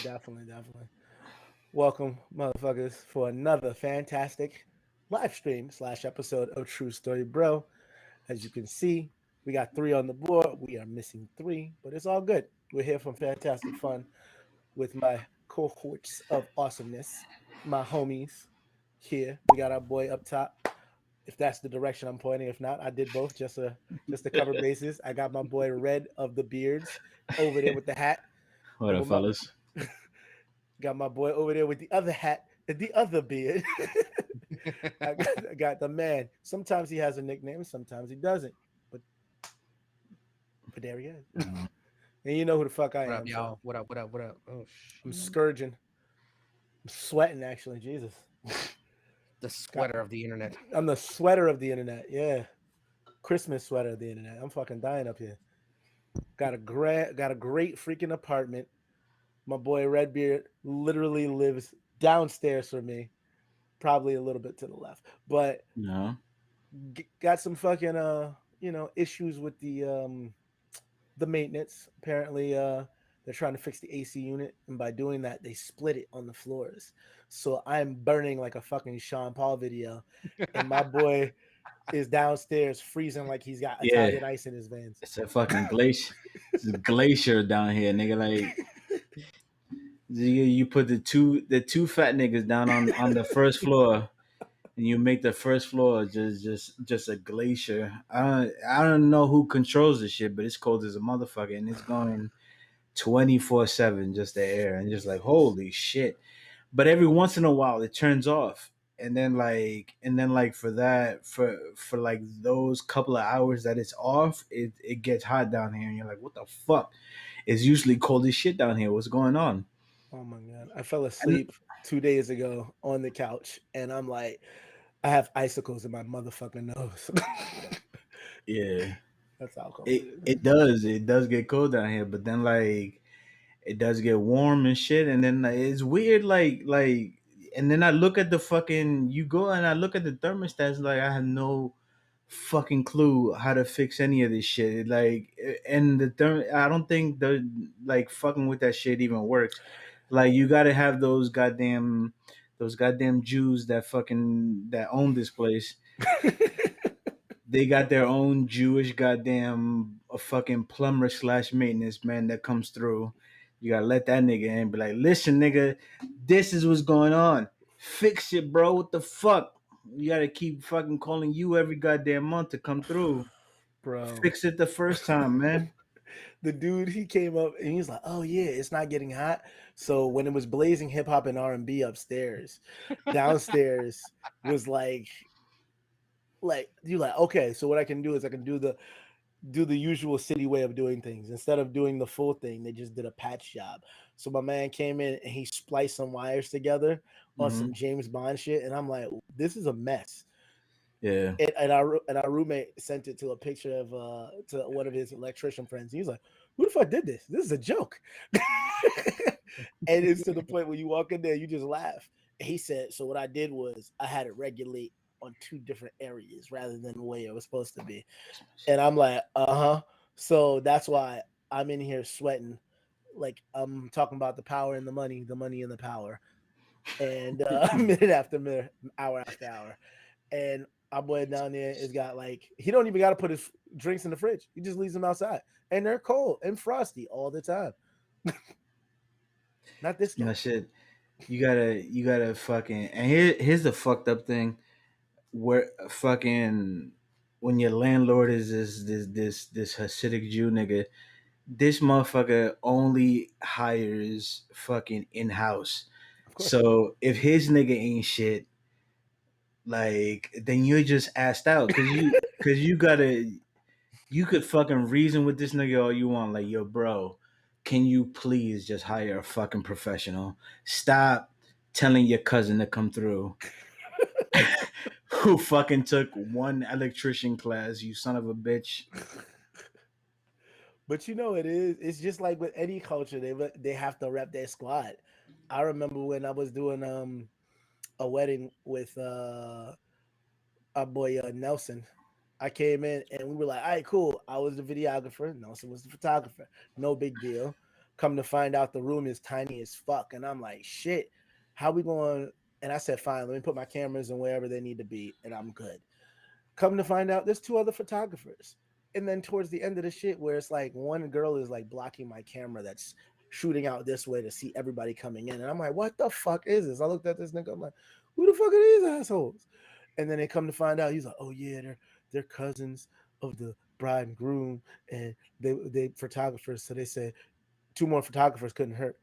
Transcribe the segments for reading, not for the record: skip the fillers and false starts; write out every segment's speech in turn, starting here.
Definitely. Welcome, motherfuckers, for another fantastic live stream slash episode of True Story Bro. As you can see, we got three on the board. We are missing three, but it's all good. We're here for fantastic fun with my cohorts of awesomeness, my homies here. We got our boy up top. If that's the direction I'm pointing, if not, I did both just to cover bases. I got my boy Red of the Beards over there with the hat. What And up, with my fellas? got my boy over there with the other hat and the other beard. I got the man. Sometimes he has a nickname, sometimes he doesn't. But but there he is. And you know who the fuck I What up, am. So y'all? What up? What up? What up? Oh, I'm shit. scourging. I'm sweating actually. Jesus. The Got, sweater of the internet. I'm the sweater of the internet. Yeah. Christmas sweater of the internet. I'm fucking dying up here. Got a great freaking apartment. My boy Redbeard literally lives downstairs from me, probably a little bit to the left. But No. got some fucking issues with the maintenance. Apparently they're trying to fix the AC unit, and by doing that they split it on the floors. So I'm burning like a fucking Sean Paul video, and my boy is downstairs freezing like he's got Yeah, Italian ice in his veins. it's a fucking glacier. It's a glacier down here, nigga. Like you put the two fat niggas down on the first floor, and you make the first floor just a glacier. I don't know who controls this shit, but it's cold as a motherfucker, and it's going 24/7 just the air, and just like holy shit. But every once in a while it turns off, and then for like those couple of hours that it's off, it gets hot down here, and you're like, what the fuck? It's usually cold as shit down here. What's going on? Oh my god. I fell And asleep 2 days ago on the couch, and I'm like, I have icicles in my motherfucking nose. yeah, That's how cold it it is. it does get cold down here, but then like it does get warm and shit, and then like, it's weird and then I look at the fucking you go and I look at the thermostats, like I have no fucking clue how to fix any of this shit. Like, and I don't think the like fucking with that shit even works. Like, you got to have those goddamn Jews that own this place. They got their own Jewish goddamn a fucking plumber slash maintenance man that comes through. You gotta let that nigga in and be like, listen, nigga, this is what's going on. Fix it, bro. What the fuck? You gotta keep fucking calling you every goddamn month to come through. Bro. Fix it the first time, man. The dude, he came up and he's like, "Oh yeah, it's not getting hot." So when it was blazing hip hop and R&B upstairs, downstairs was like you like, okay, so what I can do is I can do the usual city way of doing things. Instead of doing the full thing, they just did a patch job. So my man came in and he spliced some wires together on Hmm. some James Bond shit, and I'm like, this is a mess. Yeah. And our roommate sent it to a picture of to one of his electrician friends. He's like, "Who the fuck did this? This is a joke." And it's to the point where you walk in there, you just laugh. And he said, "So what I did was I had it regulate on two different areas rather than the way it was supposed to be." And I'm like, "Uh-huh." So that's why I'm in here sweating, like I'm talking about the money and the power, and minute after minute, hour after hour. And our boy down there has got like he don't even got to put his drinks in the fridge. He just leaves them outside, and they're cold and frosty all the time. Not this No guy. shit. You gotta fucking and here's the fucked up thing where fucking when your landlord is this Hasidic Jew nigga, this motherfucker only hires fucking in house. Of course. So if his nigga ain't shit, like then you're just asked out because you could fucking reason with this nigga all you want. Like, yo, bro, can you please just hire a fucking professional? Stop telling your cousin to come through who fucking took one electrician class, you son of a bitch. But you know it is. It's just like with any culture, they have to rep their squad. I remember when I was doing a wedding with our boy Nelson. I came in and we were like, all right, cool. I was the videographer. Nelson was the photographer. No big deal. Come to find out, the room is tiny as fuck, and I'm like, shit, how we going? And I said, fine, let me put my cameras in wherever they need to be, and I'm good. Come to find out, there's two other photographers. And then towards the end of the shit, where it's like one girl is like blocking my camera that's shooting out this way to see everybody coming in. And I'm like, what the fuck is this? I looked at this nigga, I'm like, who the fuck are these assholes? And then they come to find out, he's like, oh yeah, they're cousins of the bride and groom, and they photographers. So they said two more photographers couldn't hurt.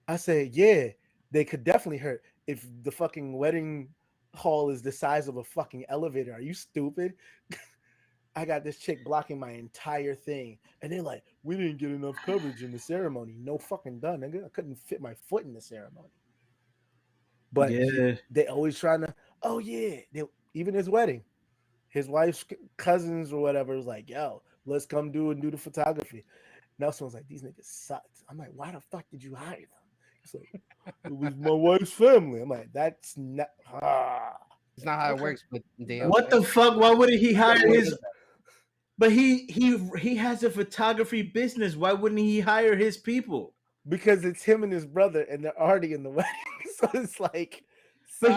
I say, yeah, they could definitely hurt if the fucking wedding hall is the size of a fucking elevator. Are you stupid? I got this chick blocking my entire thing, and they're like, "We didn't get enough coverage in the ceremony." No fucking done, nigga. I couldn't fit my foot in the ceremony. But Yeah. they always trying to. Oh yeah, even his wedding, his wife's cousins or whatever was like, "Yo, let's come do the photography." Nelson was like, "These niggas sucked." I'm like, "Why the fuck did you hire them?" It's like, "It was my wife's family." I'm like, "That's not." It's not how it Okay. works, but they What the fuck? Why wouldn't he hire What his? is that? But he has a photography business. Why wouldn't he hire his people? Because it's him and his brother, and they're already in the wedding, so it's like. But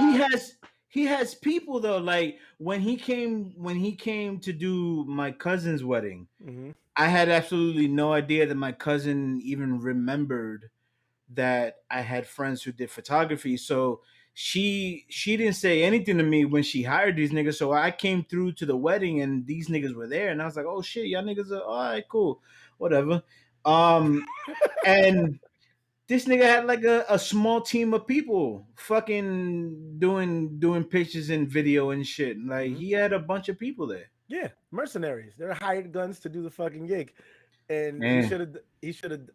he has people though. Like when he came to do my cousin's wedding, Mm-hmm. I had absolutely no idea that my cousin even remembered that I had friends who did photography. So she didn't say anything to me when she hired these niggas. So I came through to the wedding and these niggas were there, and I was like, oh shit, y'all niggas are all right, cool, whatever. And this nigga had like a small team of people fucking doing pictures and video and shit. Like Mm-hmm. he had a bunch of people there. Yeah, mercenaries. They're hired guns to do the fucking gig, and he Man. should have. He should have.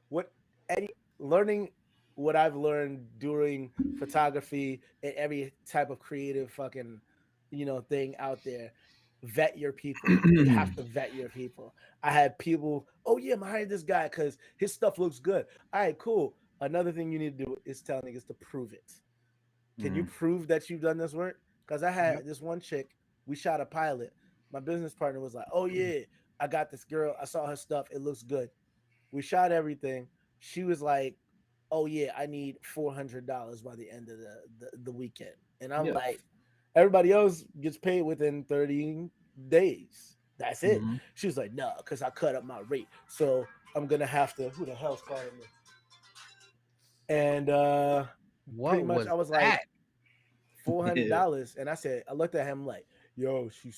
What any learning what I've learned during photography and every type of creative fucking thing out there. Vet your people. You have to vet your people. I had people. Oh yeah, I'm hiring this guy because his stuff looks good. All right, cool. Another thing you need to do is tell niggas to prove it. Can you Mm. prove that you've done this work? Because I Yep. had this one chick. We shot a pilot. My business partner was like, "Oh yeah, I got this girl. I saw her stuff. It looks good." We shot everything. She was like, "Oh yeah, I need $400 by the end of the weekend." And I'm Yeah. like, everybody else gets paid within 30 days. That's it. Mhm. She was like, "No, because I cut up my rate. So I'm gonna have to." Who the hell's calling me? And pretty What much was I was that? like, $400. Yeah. And I said, I looked at him like, yo, she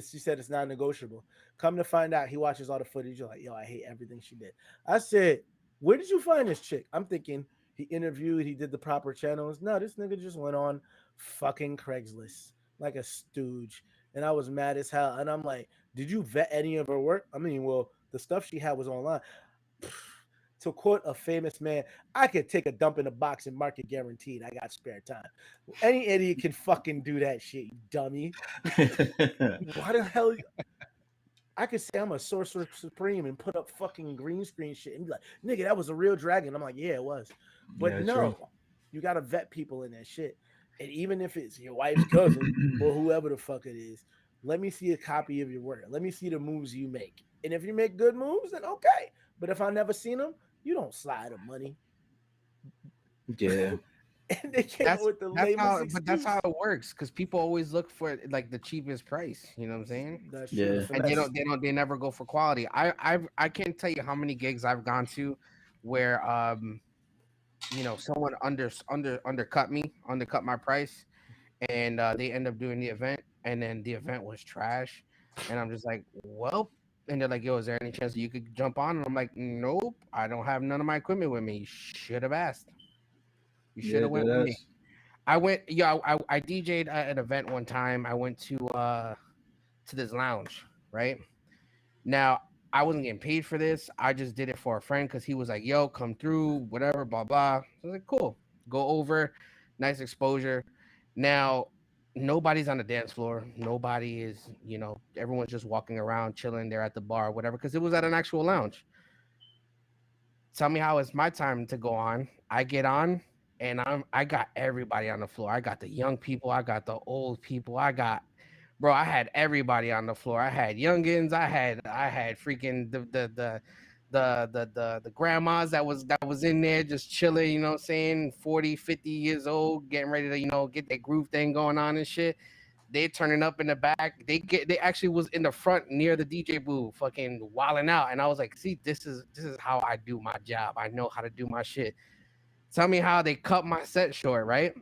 said it's not negotiable. Come to find out, he watches all the footage. You're like, yo, I hate everything she did. I said, where did you find this chick? I'm thinking he interviewed, he did the proper channels. No, this nigga just went on fucking Craigslist like a stooge. And I was mad as hell. And I'm like, did you vet any of her work? I mean, well, the stuff she had was online. To quote a famous man, I could take a dump in a box and mark it guaranteed. I got spare time. Any idiot can fucking do that shit, you dummy. Why the hell? I could say I'm a sorcerer supreme and put up fucking green screen shit and be like, nigga, that was a real dragon. I'm like, yeah, it was. But Yeah, true. no, you got to vet people in that shit. And even if it's your wife's cousin or whoever the fuck it is, let me see a copy of your work. Let me see the moves you make. And if you make good moves, then okay. But if I never seen them, you don't slide them money. Yeah. And they came up That's with the that's lamest how, but that's excuse. how it works because people always look for like the cheapest price. You know what I'm saying? That's true. The Yeah. And finesse. they never go for quality. I can't tell you how many gigs I've gone to where someone undercut my price, and they end up doing the event, and then the event was trash, and I'm just like, well. And they're like, yo, is there any chance that you could jump on? And I'm like, nope, I don't have none of my equipment with me. You should have asked. You should Yeah, have went with me. that's I went, yeah, I DJ'd at an event one time. I went to this lounge, right? Now I wasn't getting paid for this. I just did it for a friend because he was like, yo, come through, whatever, blah blah. So I was like, cool. Go over, nice exposure. Now nobody's on the dance floor. Nobody is, everyone's just walking around, chilling there at the bar, whatever, because it was at an actual lounge. Tell me how it's my time to go on. I get on and I got everybody on the floor. I got the young people, I got the old people, I had everybody on the floor. I had youngins, I had freaking the the grandmas that was in there just chilling, you know what I'm saying, 40, 50 years old, getting ready to, get that groove thing going on and shit. They turning up in the back. They actually was in the front near the DJ booth, fucking wilding out. And I was like, see, this is how I do my job. I know how to do my shit. Tell me how they cut my set short, right?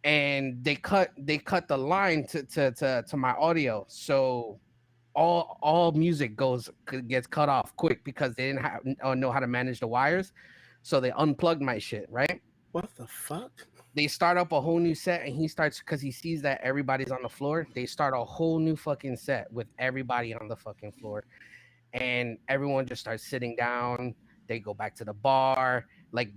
And they cut the line to my audio. So all music gets cut off quick because they didn't know how to manage the wires. So they unplugged my shit, right? What the fuck? They start up a whole new set, and he starts, because he sees that everybody's on the floor. They start a whole new fucking set with everybody on the fucking floor, and everyone just starts sitting down. They go back to the bar, like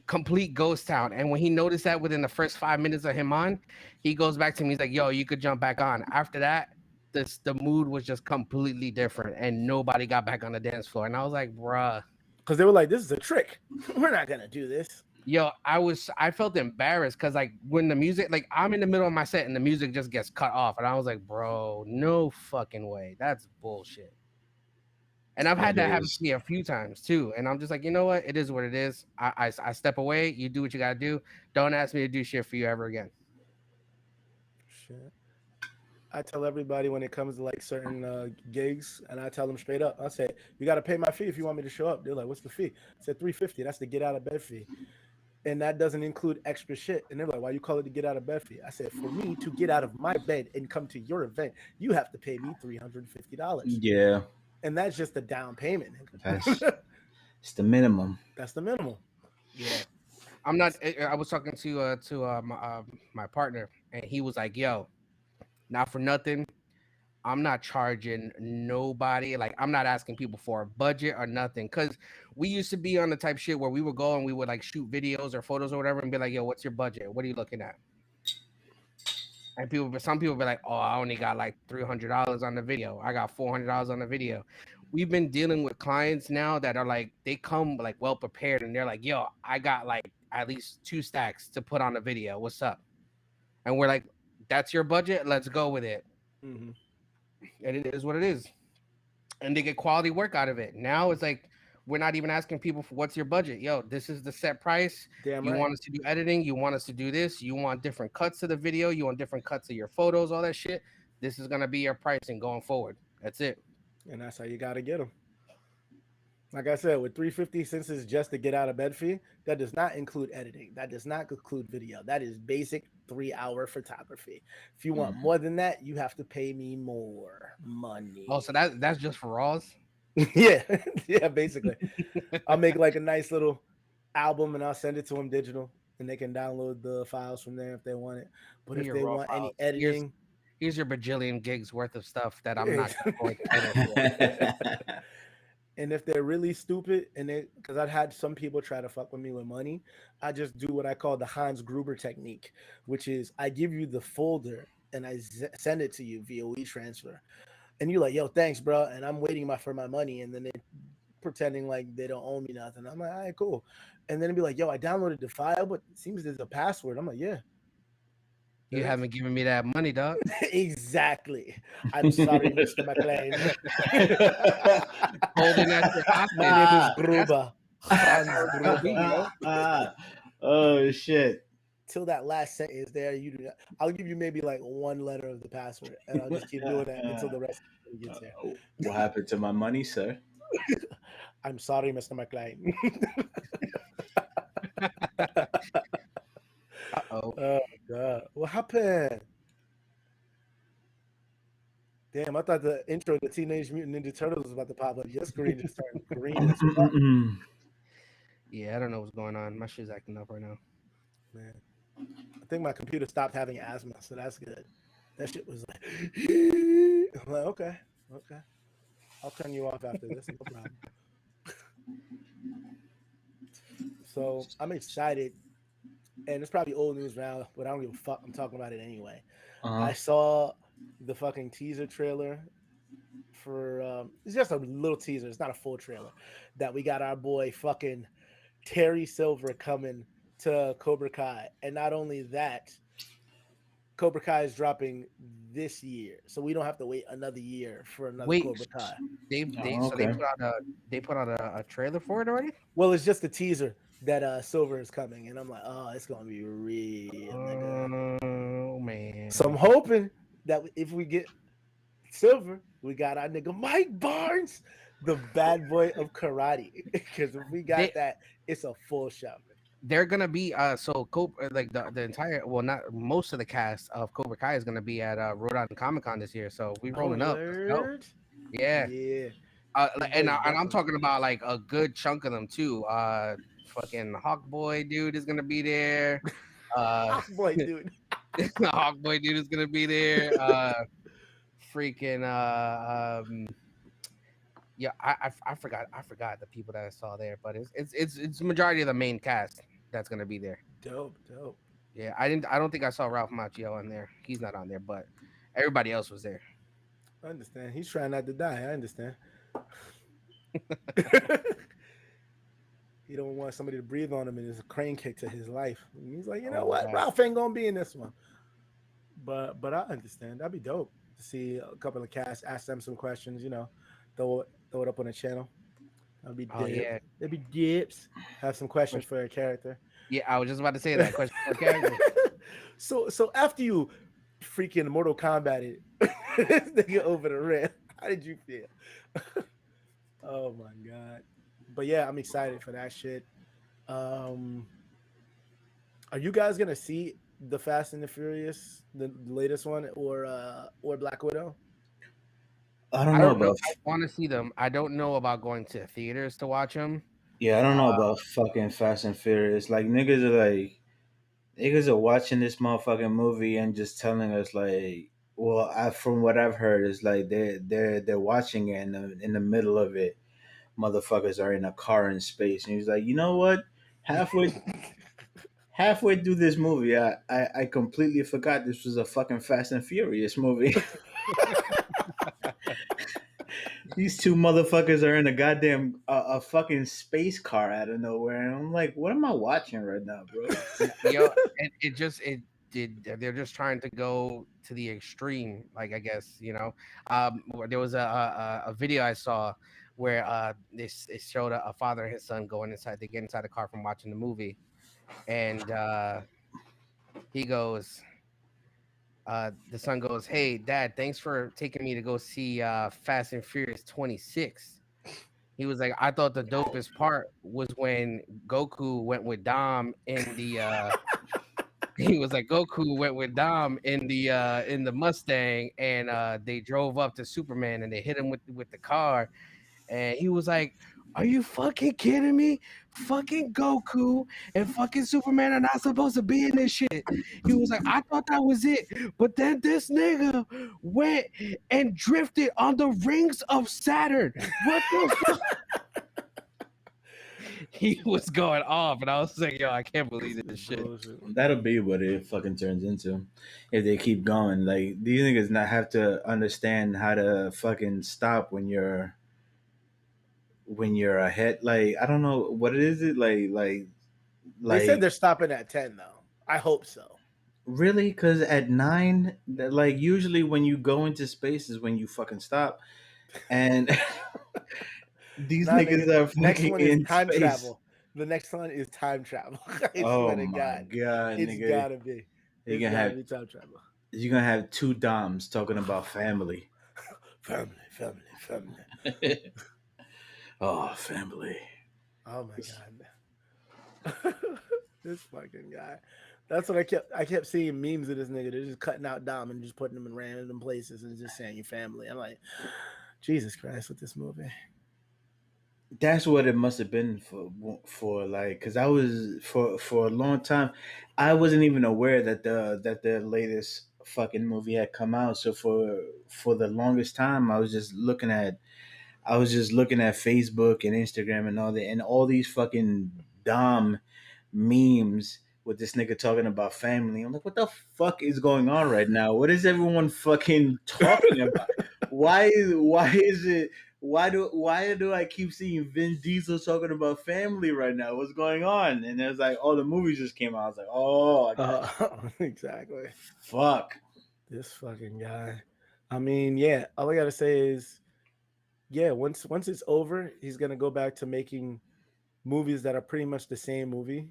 complete ghost town. And when he noticed that within the first 5 minutes of him on, he goes back to me. He's like, "Yo, you could jump back on." After that, the mood was just completely different, and nobody got back on the dance floor. And I was like, "Bruh." Because they were like, "This is a trick. We're not gonna do this." Yo, I felt embarrassed because, like, when the music, like, I'm in the middle of my set and the music just gets cut off, and I was like, bro, no fucking way. That's bullshit. And I've had that happen to me a few times too. And I'm just like, you know what? It is what it is. I step away. You do what you gotta do. Don't ask me to do shit for you ever again. Shit. I tell everybody when it comes to like certain gigs, and I tell them straight up. I say, "You got to pay my fee if you want me to show up." They're like, "What's the fee?" I said, $350. That's the get out of bed fee, and that doesn't include extra shit. And they're like, "Why you call it the get out of bed fee?" I said, "For me to get out of my bed and come to your event, you have to pay me $350." Yeah, and that's just the down payment. It's the minimum. That's the minimum. Yeah. I'm not. I was talking to my partner, and he was like, "Yo, not for nothing. I'm not charging nobody. Like, I'm not asking people for a budget or nothing. Cause we used to be on the type shit where we would go and we would like shoot videos or photos or whatever and be like, yo, what's your budget? What are you looking at? And some people be like, oh, I only got like $300 on the video. I got $400 on the video. We've been dealing with clients now that are like, they come like well prepared and they're like, yo, I got like at least 2 stacks to put on the video. What's up? And we're like, that's your budget. Let's go with it. Mm-hmm. And it is what it is. And they get quality work out of it. Now it's like, we're not even asking people for what's your budget. Yo, this is the set price. Damn you right. want us to do editing. You want us to do this. You want different cuts to the video. You want different cuts of your photos, all that shit. This is going to be your pricing going forward. That's it. And that's how you got to get them. Like I said, with $350, since it's just the get out of bed fee, that does not include editing. That does not include video. That is basic 3-hour photography. If you want more than that, you have to pay me more money. Oh, so that's just for Raws? Yeah, basically. I'll make like a nice little album and I'll send it to them digital, and they can download the files from there if they want it. But if they want any editing, here's your bajillion gigs worth of stuff that I'm not going to edit for. And if they're really stupid, because I've had some people try to fuck with me with money, I just do what I call the Hans Gruber technique, which is I give you the folder and I send it to you via WeTransfer. And you're like, yo, thanks, bro. And I'm waiting for my money. And then they pretending like they don't owe me nothing. I'm like, all right, cool. And then it'd be like, yo, I downloaded the file, but it seems there's a password. I'm like, yeah. You haven't given me that money, dog. Exactly. I'm sorry, Mr. McLean. Holding at your hostage. My name is Gruber. Hans Gruber. Oh shit. Till that last sentence there, I'll give you maybe like one letter of the password, and I'll just keep doing that until the rest of it gets there. What happened to my money, sir? I'm sorry, Mr. McLean. Uh-oh. Oh god, what happened? Damn, I thought the intro to Teenage Mutant Ninja Turtles was about to pop up. Your screen just turned green as fuck. Yeah, I don't know what's going on. My shit's acting up right now. Man, I think my computer stopped having asthma, so that's good. That shit was like, I'm like, okay, I'll turn you off after this, no problem. So I'm excited, and it's probably old news now, but I don't give a fuck. I'm talking about it anyway. I saw the fucking teaser trailer for it's just a little teaser. It's not a full trailer. That we got our boy fucking Terry Silver coming to Cobra Kai, and not only that, Cobra Kai is dropping this year, so we don't have to wait another year for another Wait, Cobra Kai. they Oh, so they okay. put out a trailer for it already. Well, it's just a teaser that Silver is coming, and I'm like, oh, it's gonna be real, nigga. Oh man. So I'm hoping that if we get Silver, we got our nigga Mike Barnes, the bad boy of karate. Because if we got They that, it's a full show. they're gonna be so like the entire, well, not most of the cast of Cobra Kai is gonna be at Rhode Island Comic Con this year. So we Oh, rolling up. Let's go. word? Yeah. Yeah. And Boys, and I'm definitely. talking about like a good chunk of them too. Fucking Hawk Boy dude is gonna be there. Boy, dude. The Hawk Boy dude is gonna be there. Freaking yeah, I forgot the people that I saw there, but it's majority of the main cast that's gonna be there. Dope, dope. Yeah, I don't think I saw Ralph Macchio on there. He's not on there, but everybody else was there. I understand. He's trying not to die. I understand. He don't want somebody to breathe on him, and it's a crane kick to his life. And he's like, you know Oh what, yeah. Ralph ain't gonna be in this one. But I understand. That'd be dope to see a couple of cast, ask them some questions. Throw it up on the channel. That'd be Oh dope. yeah. That'd be dips. Have some questions for a character. Yeah, I was just about to say that question for character. So after you freaking Mortal Kombat this nigga over the rim, how did you feel? Oh my god. But yeah, I'm excited for that shit. Are you guys gonna see the Fast and the Furious, the latest one, or Black Widow? I I don't know don't know. about. I want to see them. I don't know about going to theaters to watch them. Yeah, I don't know about fucking Fast and Furious. Like niggas are watching this motherfucking movie and just telling us like, well, from what I've heard is like they're watching it and in the middle of it, motherfuckers are in a car in space, and he's like, you know what? Halfway through this movie, I completely forgot this was a fucking Fast and Furious movie. These two motherfuckers are in a goddamn a fucking space car out of nowhere, and I'm like, what am I watching right now, bro? Yo, it just it did. They're just trying to go to the extreme. Like I guess there was a video I saw where it showed a father and his son going inside. They get inside the car from watching the movie, and he goes. The son goes, "Hey, Dad, thanks for taking me to go see Fast and Furious 26." He was like, "I thought the dopest part was when Goku went with Dom in the." He was like, Goku went with Dom in the Mustang, and they drove up to Superman, and they hit him with the car, and he was like, "Are you fucking kidding me? Fucking Goku and fucking Superman are not supposed to be in this shit." He was like, "I thought that was it, but then this nigga went and drifted on the rings of Saturn. What the fuck?" He was going off, and I was like, "Yo, I can't believe this shit." That'll be what it fucking turns into if they keep going. Like these niggas not have to understand how to fucking stop when you're ahead. Like I don't know what it is. It They said like they're stopping at 10 though. I hope so. really? Because at 9, like usually when you go into space is when you fucking stop, and these Nah, niggas nigga. are Next fucking one is in time space. travel. The next one is time travel. I Oh swear to my God. god, It's nigga! gotta be. You're It's gonna gotta have be time travel. you're gonna have two Doms talking about family. Family. Oh, family. Oh my God. This fucking guy. That's what I kept seeing memes of this nigga. They're just cutting out Dom and just putting him in random places and just saying your family. I'm like, Jesus Christ with this movie. That's what it must have been for like because I was for a long time I wasn't even aware that the latest fucking movie had come out. So for the longest time I was just looking at Facebook and Instagram and all that, and all these fucking Dom memes with this nigga talking about family. I'm like, what the fuck is going on right now? What is everyone fucking talking about? Why is it why do I keep seeing Vin Diesel talking about family right now? What's going on? And it was like, oh, the movie just came out. I was like, oh, I got Exactly. you. Fuck. This fucking guy. I mean, yeah. All I gotta say is, yeah. Once it's over, he's gonna go back to making movies that are pretty much the same movie,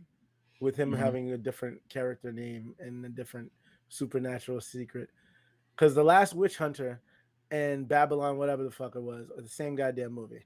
with him Mhm. having a different character name and a different supernatural secret. Because the last Witch Hunter and Babylon, whatever the fuck it was, are the same goddamn movie.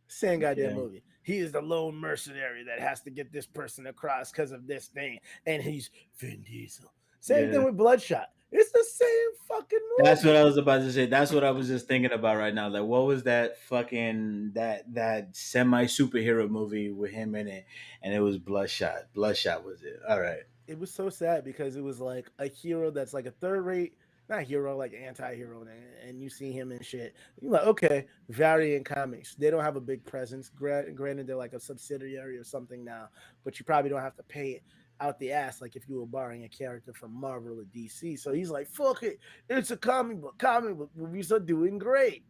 Same goddamn Yeah. movie. He is the lone mercenary that has to get this person across because of this thing, and he's Vin Diesel. Same thing Yeah. with Bloodshot. It's the same fucking That's what movie. I was about to say. That's what I was just thinking about right now. Like, what was that fucking that semi superhero movie with him in it? And it was Bloodshot. Bloodshot was it? All right. It was so sad because it was like a hero that's like a third rate, not hero, like anti-hero, and you see him and shit. You're like, okay, Variant Comics. They don't have a big presence. Granted, they're like a subsidiary or something now, but you probably don't have to pay it out the ass like if you were borrowing a character from Marvel or DC. So he's like, fuck it. It's a comic book. Comic book movies are doing great.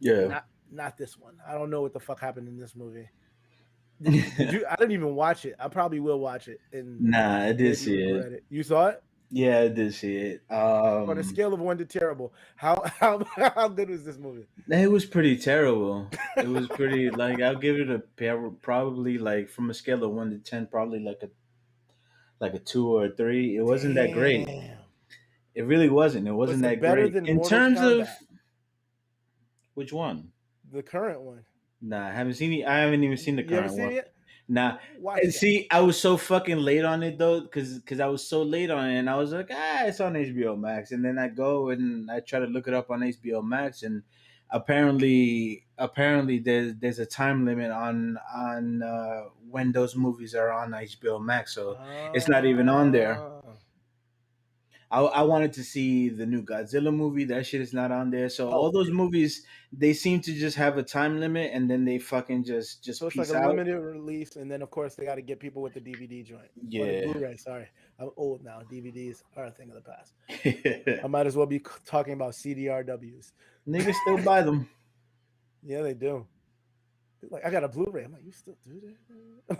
Yeah. Not this one. I don't know what the fuck happened in this movie. Did you? I didn't even watch it. I probably will watch it and Nah, I did maybe see it. regret it. You saw it? Yeah, I did see it. On a scale of 1 to terrible, how good was this movie? It was pretty terrible. It was pretty like I'll give it a probably like from a scale of 1 to 10, probably like a 2 or a 3. It wasn't that great. Damn. It really wasn't. It Was wasn't it that better great than in Mortal terms of Kombat, which one. the current one? Nah, I haven't seen it. I haven't even seen the You haven't current seen one. it yet? Nah, Watch and that. see, I was so fucking late on it though, because I was so late on it, and I was like, it's on HBO Max, and then I go and I try to look it up on HBO Max, and apparently there's a time limit on when those movies are on HBO Max, so it's not even on there. Ah. I wanted to see the new Godzilla movie. That shit is not on there. So all Oh, those movies, they seem to just have a time limit, and then they fucking just so it's like peace a out. limited release, and then of course they got to get people with the DVD joint or the Yeah. Blu-ray. Sorry, I'm old now. DVDs are a thing of the past. I might as well be talking about CDRWs. Niggas still buy them. Yeah, they do. Like, I got a Blu-ray. I'm like, you still do that?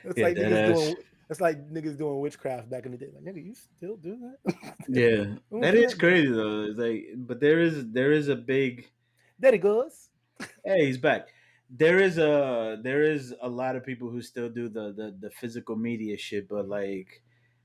It's Yeah, like that niggas ass. doing. It's like niggas doing witchcraft back in the day. Like, nigga, you still do that? Yeah, We don't that do is that. crazy though. It's like, but there is a big. There it goes. Hey, he's back. There is a lot of people who still do the physical media shit, but like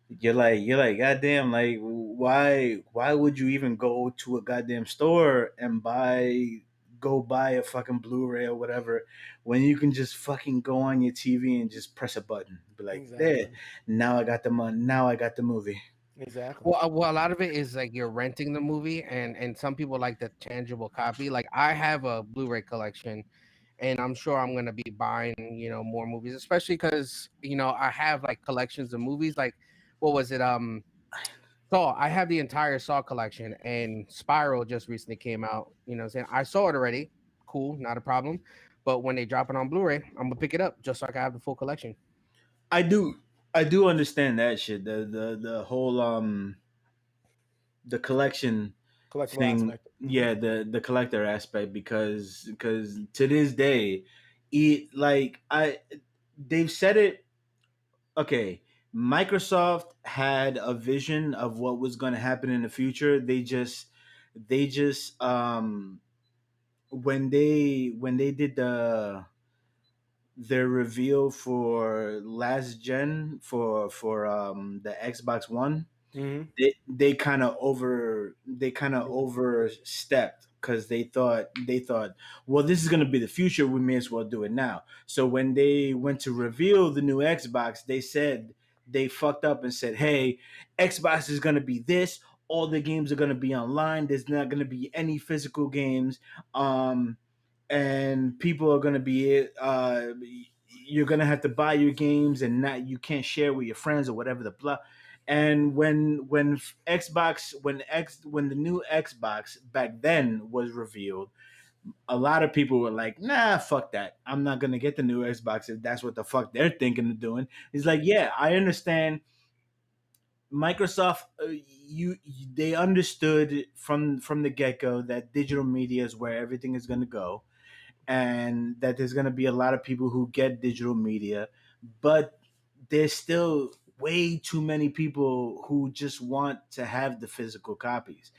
you're like goddamn, like why would you even go to a goddamn store and buy a fucking Blu-ray or whatever when you can just fucking go on your TV and just press a button, be like, there, Exactly. now I got the money, now I got the movie. Exactly. Well, a lot of it is like you're renting the movie, and some people like the tangible copy. Like I have a Blu-ray collection, and I'm sure I'm gonna be buying more movies, especially because I have like collections of movies. Like what was it? Saw. I have the entire Saw collection, and Spiral just recently came out. What I'm saying, I saw it already. Cool, not a problem. But when they drop it on Blu-ray, I'm gonna pick it up just so I can have the full collection. I do I do understand that shit. The whole the collection Collectible thing, aspect. yeah, the collector aspect, because to this day, it like I they've said it. Okay, Microsoft had a vision of what was going to happen in the future. They just when they did their reveal for last gen for the Xbox One, Mm-hmm. they kind of overstepped because they thought, well, this is going to be the future, we may as well do it now. So when they went to reveal the new Xbox, they fucked up and said, hey, Xbox is going to be this, all the games are going to be online, there's not going to be any physical games, um and people are going to be you're going to have to buy your games, and not, you can't share with your friends or whatever the blah. And when the new Xbox back then was revealed, a lot of people were like, nah, fuck that, I'm not going to get the new Xbox if that's what the fuck they're thinking of doing. It's like, yeah, I understand Microsoft, they understood from the get go that digital media is where everything is going to go, and that there's going to be a lot of people who get digital media, but there's still way too many people who just want to have the physical copies.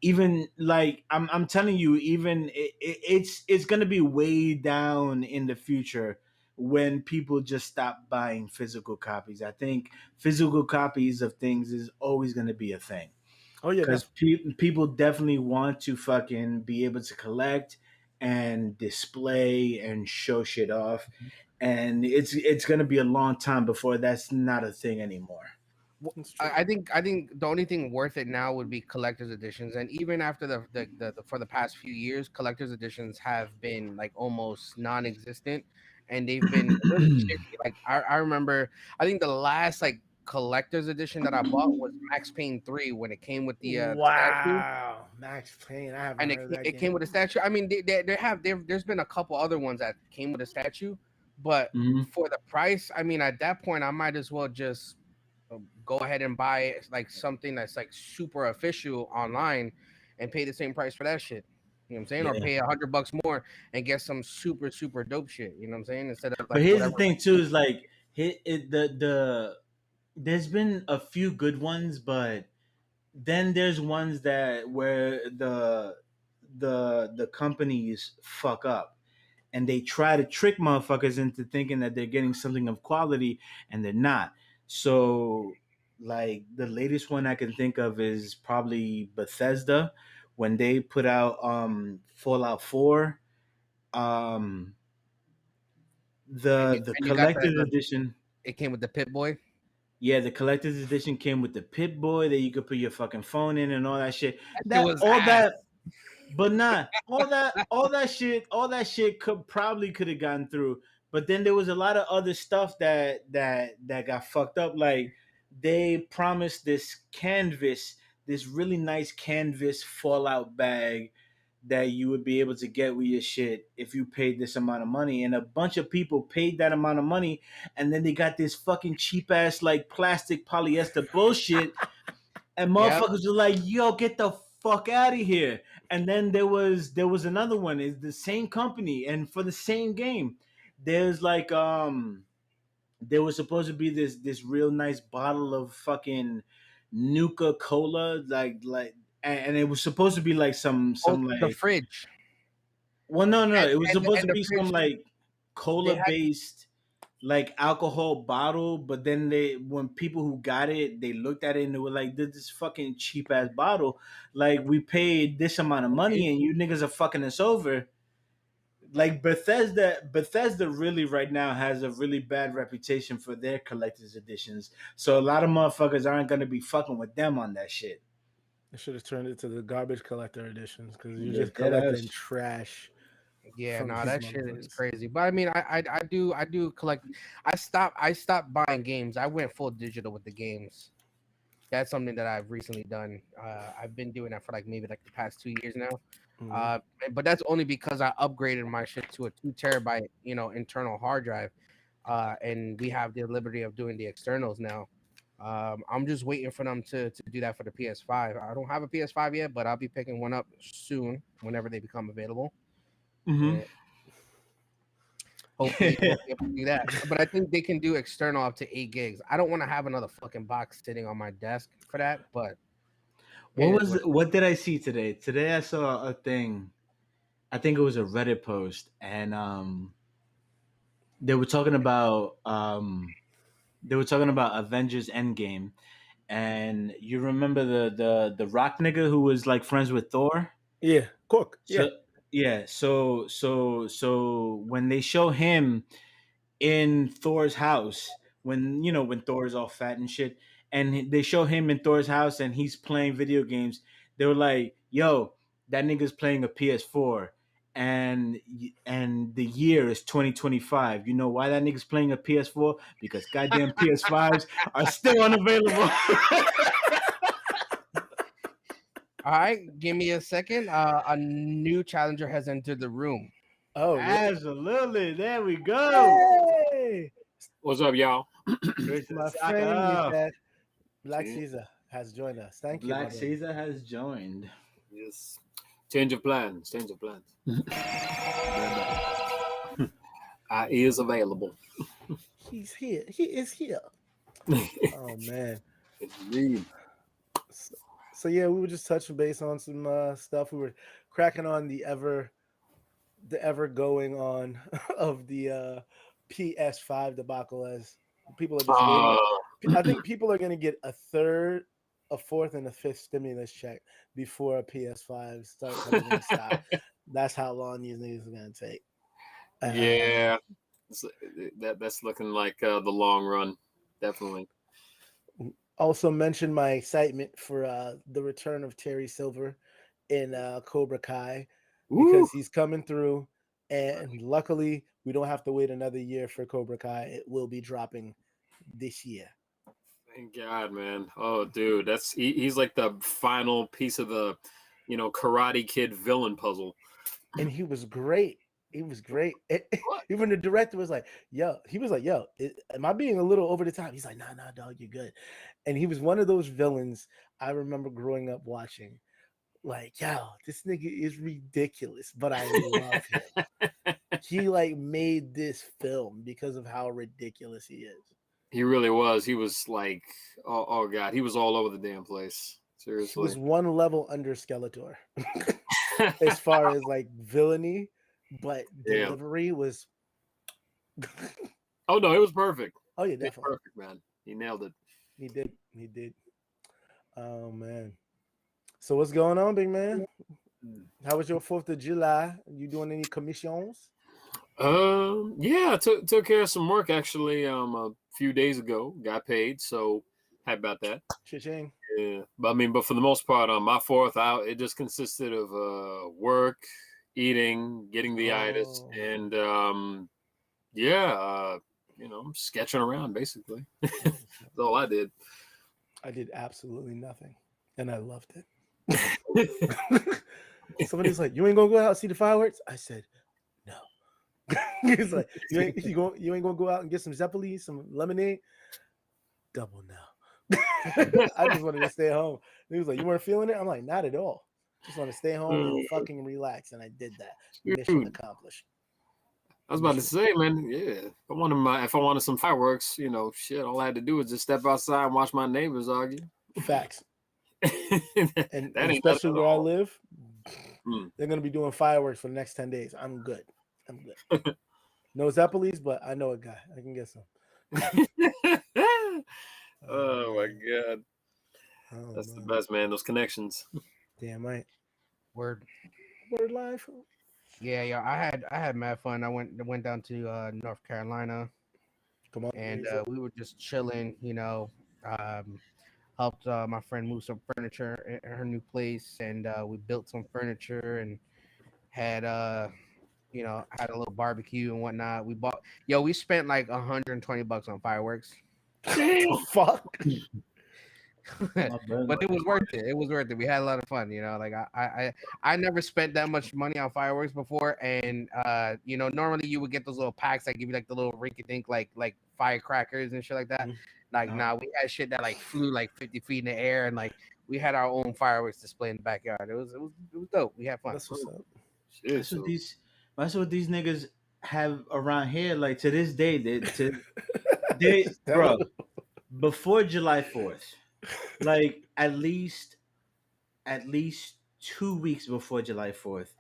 Even like I'm telling you, even it's going to be way down in the future when people just stop buying physical copies. I think physical copies of things is always going to be a thing Oh yeah, because definitely. people definitely want to fucking be able to collect and display and show shit off, and it's gonna be a long time before that's not a thing anymore. It's true. I think the only thing worth it now would be collector's editions, and even after the for the past few years, collector's editions have been like almost non-existent, and they've been really shitty. Like I remember, I think the last like collector's edition that I bought was Max Payne 3 when it came with the statue. Wow, Max Payne. I haven't And heard of that it came game. with a statue. I mean, they have there's been a couple other ones that came with a statue, but Mhm. for the price, I mean, at that point, I might as well just go ahead and buy like something that's like super official online, and pay the same price for that shit. You know what I'm saying? Or Yeah, pay $100 more and get some super dope shit. You know what I'm saying? Instead of but like here's the whatever. thing too: is like the there's been a few good ones, but then there's ones that where the companies fuck up and they try to trick motherfuckers into thinking that they're getting something of quality and they're not. So like the latest one I can think of is probably Bethesda when they put out Fallout 4. Um the And you got collector's edition. it came with the Pit Boy. Yeah, the collector's edition came with the Pit Boy that you could put your fucking phone in and all that shit. It That was all ass. that But not all that shit could have gotten through. But then there was a lot of other stuff that got fucked up. Like they promised this really nice canvas Fallout bag that you would be able to get with your shit if you paid this amount of money. And a bunch of people paid that amount of money, and then they got this fucking cheap ass like plastic polyester bullshit, and Yep. motherfuckers were like, "Yo, get the fuck out of here!" And then there was another one. It's the same company, and for the same game, there's like there was supposed to be this real nice bottle of fucking Nuka Cola, and it was supposed to be like Oh, some the like, fridge. well, no, it was supposed And to the be some fridge, like they cola had based like alcohol bottle, but then when people who got it, they looked at it and they were like, this fucking cheap ass bottle. Like we paid this amount of money and you niggas are fucking us over. Like Bethesda really right now has a really bad reputation for their collector's editions. So a lot of motherfuckers aren't gonna be fucking with them on that shit. I should have turned it to the garbage collector editions because you're Yeah, just dead collecting ass. trash Yeah, from no, these that shit is motherfuckers. crazy. But I mean, I do collect. I stopped buying games. I went full digital with the games. That's something that I've recently done. I've been doing that for like maybe like the past 2 years now. Mhm. But that's only because I upgraded my shit to a 2 terabyte, internal hard drive. And we have the liberty of doing the externals now. I'm just waiting for them to do that for the PS5. I don't have a PS5 yet, but I'll be picking one up soon whenever they become available. Mm-hmm. And hopefully we'll be able to do that. But I think they can do external up to 8 gigs. I don't want to have another fucking box sitting on my desk for that, but it is what it is. What did I see today? Today I saw a thing. I think it was a Reddit post, and they were talking about Avengers Endgame, and you remember the Rock nigga who was like friends with Thor. Yeah, Cork. Yeah. So yeah, so when they show him in Thor's house, when Thor's all fat and shit, and they show him in Thor's house and he's playing video games, they were like, "Yo, that nigga's playing a PS4." And the year is 2025. You know why that nigga's playing a PS4? Because goddamn PS5s are still unavailable. All right, give me a second. A new challenger has entered the room. Oh, Absolutely. There we go. hey, What's up, y'all? Christian my Saka. friend, you said. Black Caesar has joined us. Thank you, my Black brother. Caesar has joined. Yes. Change of plans. Change of plans. He is available. He's here. He is here. Oh man. Indeed. So yeah, we were just touching base on some stuff. We were cracking on the ever going on of the PS5 debacle, as people are just waiting. I think people are going to get a third, a fourth, and a fifth stimulus check before a PS5 starts coming in stock. That's how long these niggas are going to take. Yeah, that's looking like the long run, definitely. Also mentioned my excitement for the return of Terry Silver in Cobra Kai, because he's coming through, and luckily we don't have to wait another year for Cobra Kai. It will be dropping this year. Thank God, man. Oh, dude, he's like the final piece of the, Karate Kid villain puzzle. And he was great. He was great. Even the director was like, yo, am I being a little over the top? He's like, nah, dog, you're good. And he was one of those villains I remember growing up watching. Like, yo, this nigga is ridiculous, but I love him. He like made this film because of how ridiculous he is. He really was. He was like, oh God, he was all over the damn place. Seriously. He was one level under Skeletor as far as like villainy, but delivery was. Oh no, it was perfect. Oh yeah, definitely perfect, man. He nailed it. He did. Oh man. So what's going on, big man? How was your 4th of July? You doing any commissions? Yeah, took care of some work actually. A few days ago, got paid, so happy about that. Cha-ching. Yeah, but for the most part, on my 4th out, it just consisted of work, eating, getting the itis, and sketching around basically. That's all I did. I did absolutely nothing, and I loved it. Somebody's like, "You ain't gonna go out and see the fireworks?" I said, "No." He's like, "You ain't gonna go out and get some Zeppeli, some lemonade?" Double no. I just wanted to stay home. He was like, "You weren't feeling it?" I'm like, "Not at all. Just want to stay home and fucking relax." And I did that. Mission accomplished. I was about to say, man, yeah. If I wanted some fireworks, shit, all I had to do was just step outside and watch my neighbors argue. Facts. and especially where I live, they're gonna be doing fireworks for the next 10 days. I'm good. No Zeppelis, but I know a guy. I can get some. Oh my God. That's the best, man. Those connections. Damn right. Word life. Yeah. I had mad fun. I went down to North Carolina. Come on. And we were just chilling, helped my friend move some furniture in her new place, and we built some furniture and had had a little barbecue and whatnot. We spent like $120 on fireworks. Fuck. But it was worth it. It was worth it. We had a lot of fun, like I never spent that much money on fireworks before. And normally you would get those little packs that give you like the little rinky dink like firecrackers and shit like that. Nah, we had shit that like flew like 50 feet in the air, and like we had our own fireworks display in the backyard. It was dope. We had fun. That's what's up. That's what these niggas have around here. Like to this day, they bro, before July 4th, like at least 2 weeks before July 4th,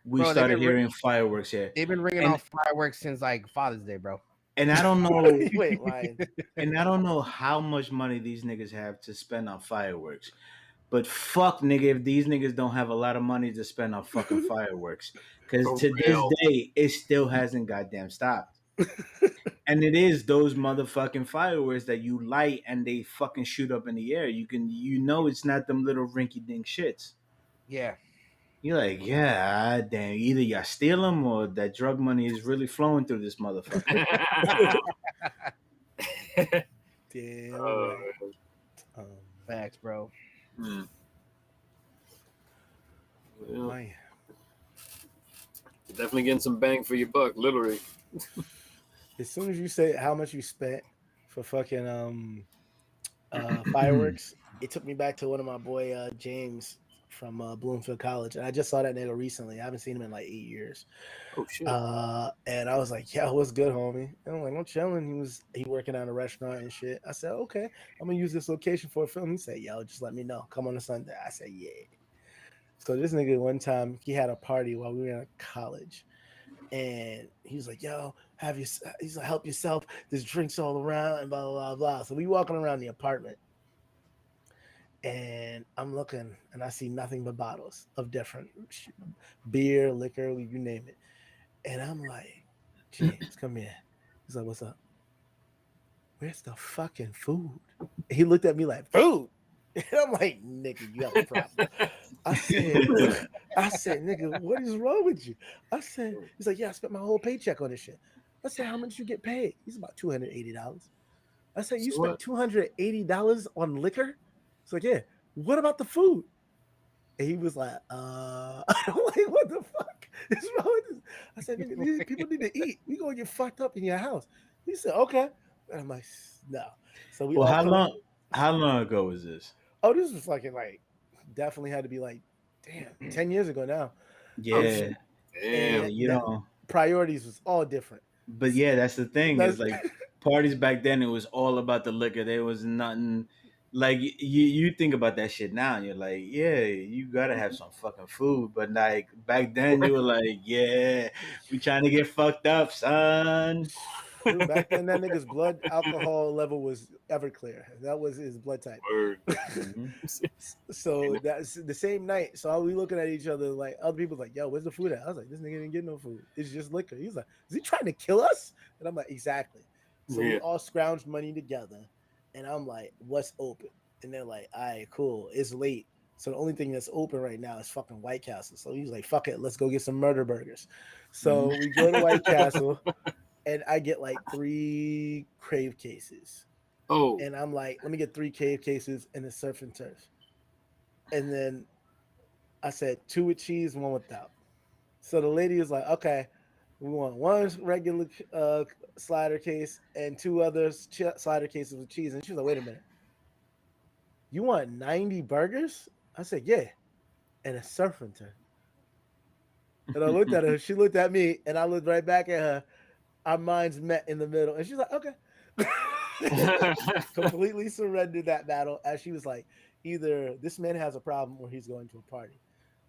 we started hearing fireworks here. They've been ringing off fireworks since like Father's Day, bro. And I don't know. You ain't lying. And I don't know how much money these niggas have to spend on fireworks. But fuck, nigga, if these niggas don't have a lot of money to spend on fucking fireworks. Because to this day, it still hasn't goddamn stopped. And it is those motherfucking fireworks that you light and they fucking shoot up in the air. It's not them little rinky-dink shits. Yeah. You're like, yeah, damn, either y'all steal them or that drug money is really flowing through this motherfucker. Damn right. Facts, bro. Well, definitely getting some bang for your buck, literally. As soon as you say how much you spent for fucking fireworks. It took me back to one of my boy James from Bloomfield College, and I just saw that nigga recently. I haven't seen him in like 8 years. Oh shit. And I was like, "Yeah, what's good, homie?" And I'm like, "I'm chilling." He working at a restaurant and shit. I said, "Okay, I'm gonna use this location for a film." He said, "Yo, just let me know. Come on a Sunday." I said, "Yeah." So this nigga one time he had a party while we were in college, and he was like, "Yo, have you?" He's like, "Help yourself. There's drinks all around and blah blah blah blah." So we walking around the apartment, and I'm looking, and I see nothing but bottles of different beer, liquor, you name it. And I'm like, "James, come here." He's like, "What's up? Where's the fucking food?" He looked at me like, "Food." And I'm like, "Nigga, you have a problem." I said, I said, "Nigga, what is wrong with you?" I said, he's like, "Yeah, I spent my whole paycheck on this shit." I said, "How much you get paid?" He's about $280. I said, "You So spent what? $280 on liquor?" He's like, "Yeah." "What about the food?" And he was like, I'm like, "What the fuck is wrong with this?" I said, "Nigga, these people need to eat. We gonna get fucked up in your house." He said, "Okay." And I'm like, "No." So we Well, all how come. long? How long ago was this? Oh, this was fucking like definitely had to be like, damn, 10 years ago now. Oh Yeah, shit. yeah. And Damn. You that know, priorities was all different. but yeah, that's the thing. Is That's like parties back then. It was all about the liquor. There was nothing. Like you think about that shit now, and you're like, yeah, you gotta have some fucking food. But like back then, you were like, yeah, we trying to get fucked up, son. true. Back then, that nigga's blood alcohol level was Everclear. That was his blood type. Word. Hmm. So that's the same night. So we looking at each other like other people like, "Yo, where's the food at?" I was like, "This nigga didn't get no food. It's just liquor." He's like, "Is he trying to kill us?" And I'm like, "Exactly." So we Yeah. all scrounged money together, and I'm like, "What's open?" And they're like, "All right, cool. It's late. So the only thing that's open right now is fucking White Castle." So he's like, "Fuck it, let's go get some murder burgers." Hmm. So we go to White Castle, and I get like 3 crave cases. Oh. And I'm like, "Let me get 3 crave cases and a surf and turf." And then I said 2 with cheese, 1 without. So the lady was like, "Okay, we want one regular slider case and 2 other slider cases with cheese." And she was like, "Wait a minute, you want 90 burgers?" I said, "Yeah, and a surf and turf." And I looked at her. She looked at me, and I looked right back at her. Our minds met in the middle, and she's like, "Okay." Completely surrendered that battle, as she was like, "Either this man has a problem or he's going to a party."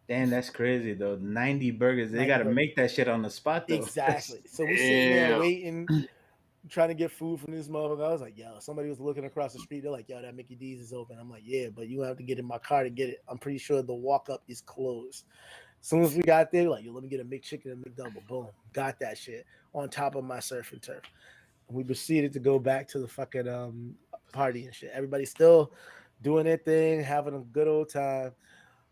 Damn, that's crazy though. 90 burgers. They 90 gotta burgers. make that shit on the spot though. Exactly. So we're sitting there Damn. waiting, trying to get food from this motherfucker. I was like, "Yo," somebody was looking across the street. They're like, "Yo, that Mickey D's is open." I'm like, "Yeah, but you have to get in my car to get it. I'm pretty sure the walk up is closed." As soon as we got there, like, "Yo, let me get a McChicken and McDouble." Boom. Got that shit on top of my surf and turf. And we proceeded to go back to the fucking party and shit. Everybody's still doing their thing, having a good old time.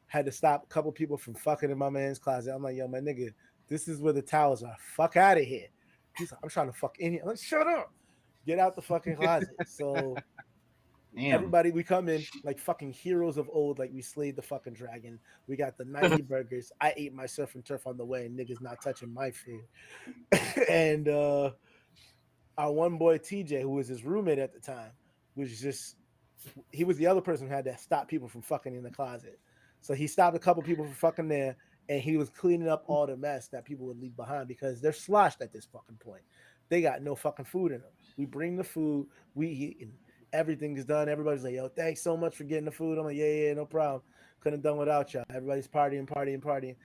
Had to stop a couple people from fucking in my man's closet. I'm like, "Yo, my nigga, this is where the towels are. Fuck out of here." He's like, "I'm trying to fuck in here." I'm like, "Shut up. Get out the fucking closet." So Damn. everybody, we come in like fucking heroes of old, like we slayed the fucking dragon. We got the 90 burgers. I ate my surf and turf on the way, and niggas not touching my food. And our one boy TJ, who was his roommate at the time, was just he was the other person who had to stop people from fucking in the closet. So he stopped a couple people from fucking there, and he was cleaning up all the mess that people would leave behind because they're sloshed at this fucking point. They got no fucking food in them. We bring the food, we eat, and everything is done. Everybody's like, "Yo, thanks so much for getting the food." I'm like, "Yeah, yeah, no problem. Couldn't have done without y'all." Everybody's partying, partying, partying.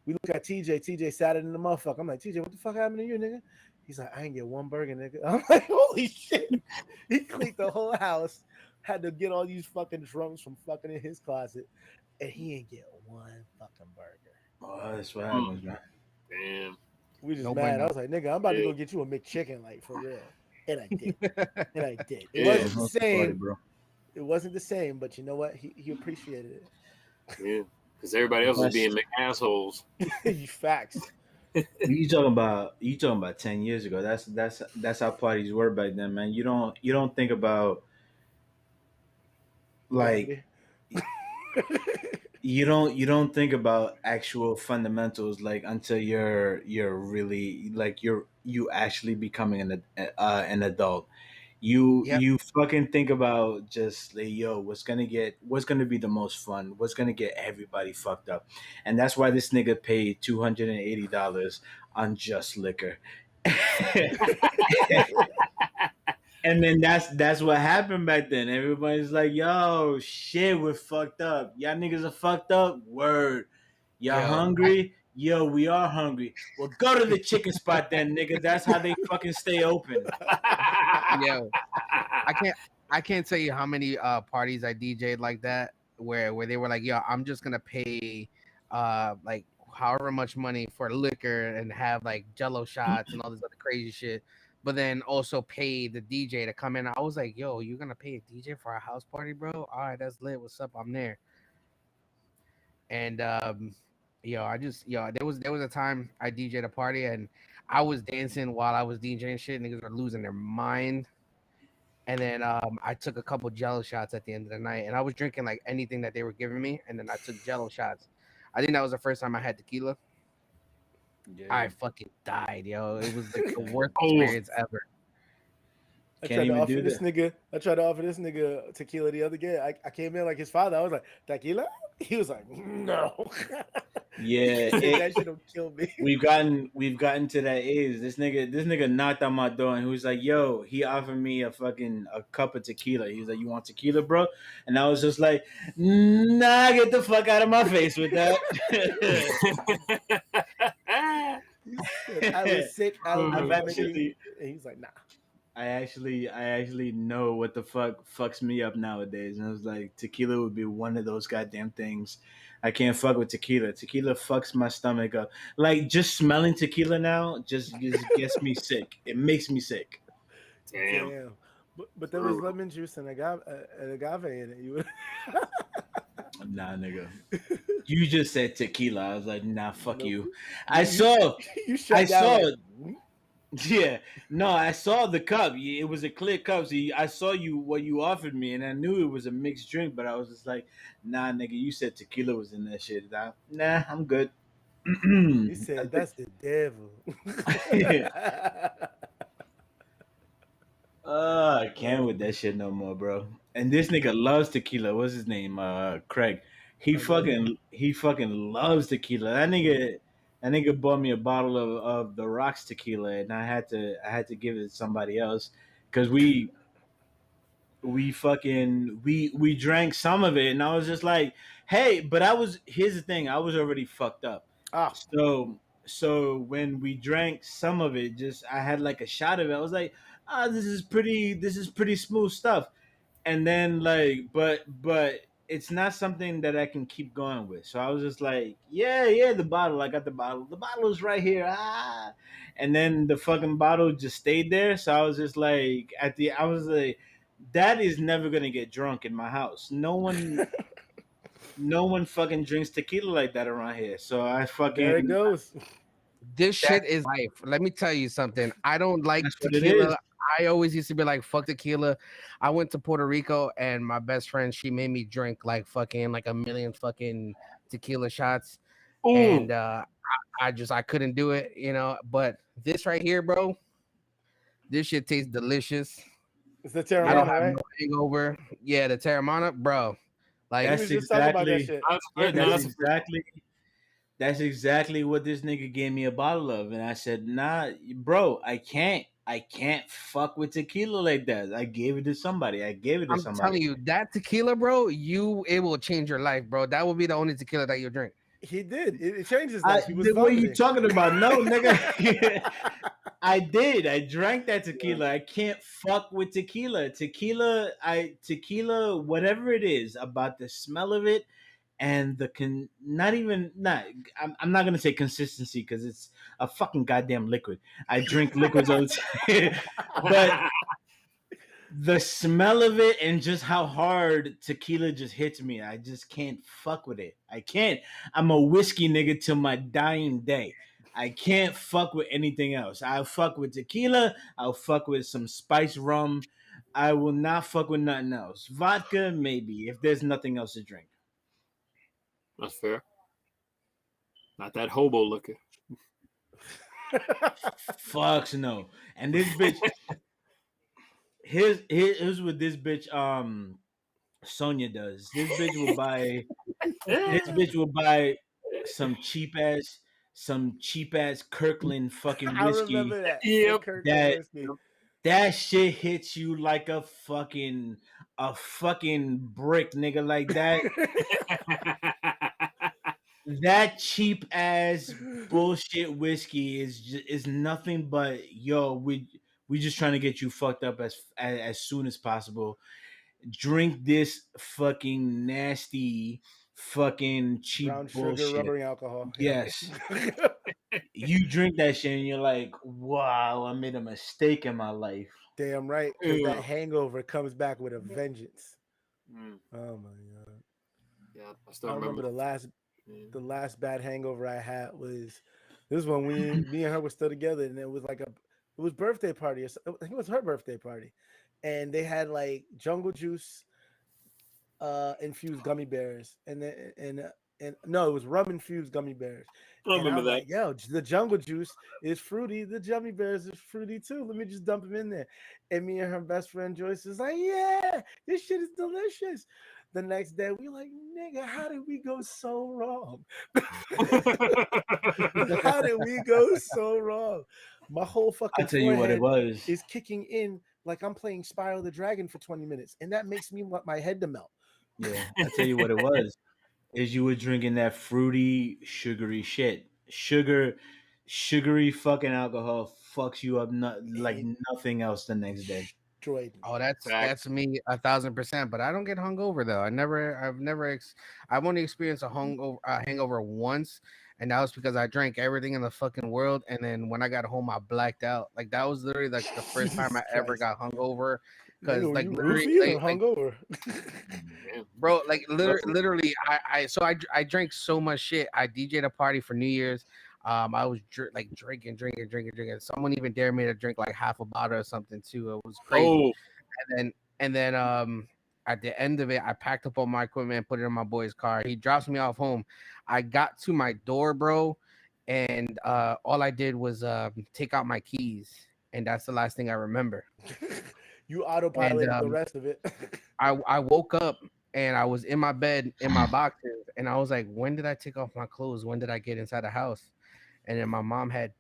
We look at TJ. TJ sat in the motherfucker. I'm like, "TJ, what the fuck happened to you, nigga?" He's like, "I ain't get one burger, nigga." I'm like, "Holy shit." He cleaned the whole house, had to get all these fucking drums from fucking in his closet, and he ain't get one fucking burger. Oh, that's what happens, man. Damn. We just No mad. I bueno. was like, "Nigga, I'm about to Yeah. go get you a McChicken, like for real." And I did. And I did. It Yeah. wasn't the What's the party, same. bro? It wasn't the same, but you know what? He appreciated Yeah. Because everybody else was being assholes. it. Facts. You talking about 10 years ago. That's how parties were back then, man. You don't think about like Gravity. you don't think about actual fundamentals like until you're really like you actually becoming an adult. You fucking think about just like, yo, what's gonna be the most fun? What's gonna get everybody fucked up? And that's why this nigga paid $280 on just liquor. And then that's what happened back then. Everybody's like, yo, shit, we're fucked up. Y'all niggas are fucked up. Word. Y'all hungry? Yo, we are hungry. Well, go to the chicken spot then, nigga. That's how they fucking stay open. Yo, I can't tell you how many parties I DJ'd like that where they were like, yo, I'm just gonna pay like however much money for liquor and have like jello shots and all this other crazy shit, but then also pay the DJ to come in. I was like, yo, you're gonna pay a DJ for a house party, bro? All right, that's lit. What's up? I'm there. And there was a time I DJ'd a party and I was dancing while I was DJing shit. Niggas were losing their mind. And then I took a couple Jello shots at the end of the night, and I was drinking like anything that they were giving me, and then I took Jello shots. I think that was the first time I had tequila. Yeah. I fucking died, yo. It was like the worst experience ever. I tried to offer this nigga tequila the other day. I came in like his father. I was like, tequila? He was like, no. Yeah, that shit will kill me. We've gotten to that age. This nigga knocked on my door and he was like, yo, he offered me a cup of tequila. He was like, you want tequila, bro? And I was just like, nah, get the fuck out of my face with that. I was sick. He's like, nah. I actually know what the fuck fucks me up nowadays. And I was like, tequila would be one of those goddamn things. I can't fuck with tequila. Tequila fucks my stomach up. Like, just smelling tequila now just gets me sick. It makes me sick. Damn. But there was lemon juice and agave in it. You Nah, nigga. You just said tequila. I was like, nah, fuck you. I saw Yeah, no, I saw the cup. It was a clear cup. So I saw what you offered me, and I knew it was a mixed drink. But I was just like, "Nah, nigga, you said tequila was in that shit." Nah, I'm good. You said that's the devil. I can't with that shit no more, bro. And this nigga loves tequila. What's his name? Craig. He fucking loves tequila. That nigga bought me a bottle of the Rocks tequila, and I had to give it to somebody else because we drank some of it, and I was just like, hey, but here's the thing, I was already fucked up. So when we drank some of it, just I had like a shot of it. I was like, this is pretty smooth stuff. And then like, but it's not something that I can keep going with. So I was just like, yeah, the bottle. I got the bottle. The bottle is right here. And then the fucking bottle just stayed there. So I was just like, I was like, that is never gonna get drunk in my house. No one fucking drinks tequila like that around here. So I fucking there it goes. This shit is life. Let me tell you something. I don't like tequila. I always used to be like, fuck tequila. I went to Puerto Rico and my best friend, she made me drink like a million fucking tequila shots. Ooh. And I couldn't do it, you know. But this right here, bro, this shit tastes delicious. It's the Terramana, I don't have no hangover. Yeah, the Terramana, bro. Like that's exactly what this nigga gave me a bottle of, and I said, nah, bro, I can't fuck with tequila like that. I gave it to somebody. I'm telling you, that tequila, bro, it will change your life, bro. That will be the only tequila that you drink. He did. It changed his life. What are you talking about? No, nigga. I did. I drank that tequila. I can't fuck with tequila. Tequila, whatever it is about the smell of it and I'm not gonna say consistency because it's a fucking goddamn liquid. I drink liquids all the time. But the smell of it and just how hard tequila just hits me, I just can't fuck with it. I can't. I'm a whiskey nigga till my dying day. I can't fuck with anything else. I'll fuck with tequila. I'll fuck with some spiced rum. I will not fuck with nothing else. Vodka, maybe, if there's nothing else to drink. That's fair. Not that hobo liquor. Fucks no. And this bitch... Here's what this bitch Sonya does. This bitch will buy some cheap ass Kirkland fucking I whiskey. remember that. The Yep. Kirkland That whiskey. that shit hits you like a fucking brick, nigga. Like that cheap ass bullshit whiskey is nothing but yo. We just trying to get you fucked up as soon as possible. Drink this fucking nasty fucking Brown cheap sugar, bullshit. rubbering alcohol. Yes. Yep. You drink that shit and you're like, wow, I made a mistake in my life. Damn right, because that Ugh. hangover comes back with a vengeance. Mm, Oh my god! yeah, I still I remember remember. the last bad hangover I had was this one. Me and her were still together, and it was like it was birthday party. I think it was her birthday party, and they had like jungle juice, infused gummy bears, and no, it was rum infused gummy bears. I And remember I'm that. like, yo, the jungle juice is fruity. The gummy bears is fruity too. Let me just dump them in there. And me and her best friend Joyce is like, yeah, this shit is delicious. The next day, we like, nigga, how did we go so wrong? How did we go so wrong? My whole fucking I'll tell you what it forehead was. is kicking in like I'm playing Spiral the Dragon for 20 minutes, and that makes me want my head to melt. Yeah, I'll tell you what it was. Is you were drinking that fruity, sugary shit. Sugary fucking alcohol fucks you up like It nothing else the next day. destroyed me. Oh, that's Facts. me 1,000%. But I don't get hungover though. I've only experienced a hangover once, and that was because I drank everything in the fucking world, and then when I got home, I blacked out. Like that was literally like the first time Jesus I ever Christ. got hungover, Nigga, because were like you literally, roofied or hungover? Yeah. bro, like Nothing. literally, I drank so much shit. I DJ'd a party for New Year's. I was drinking. Someone even dared me to drink like half a bottle or something too. It was crazy. Oh, And then at the end of it, I packed up all my equipment, put it in my boy's car. He drops me off home. I got to my door, bro, and all I did was take out my keys, and that's the last thing I remember. You And autopiloted the rest of it. I woke up and I was in my bed in my boxes, and I was like, when did I take off my clothes? When did I get inside the house? And then my mom had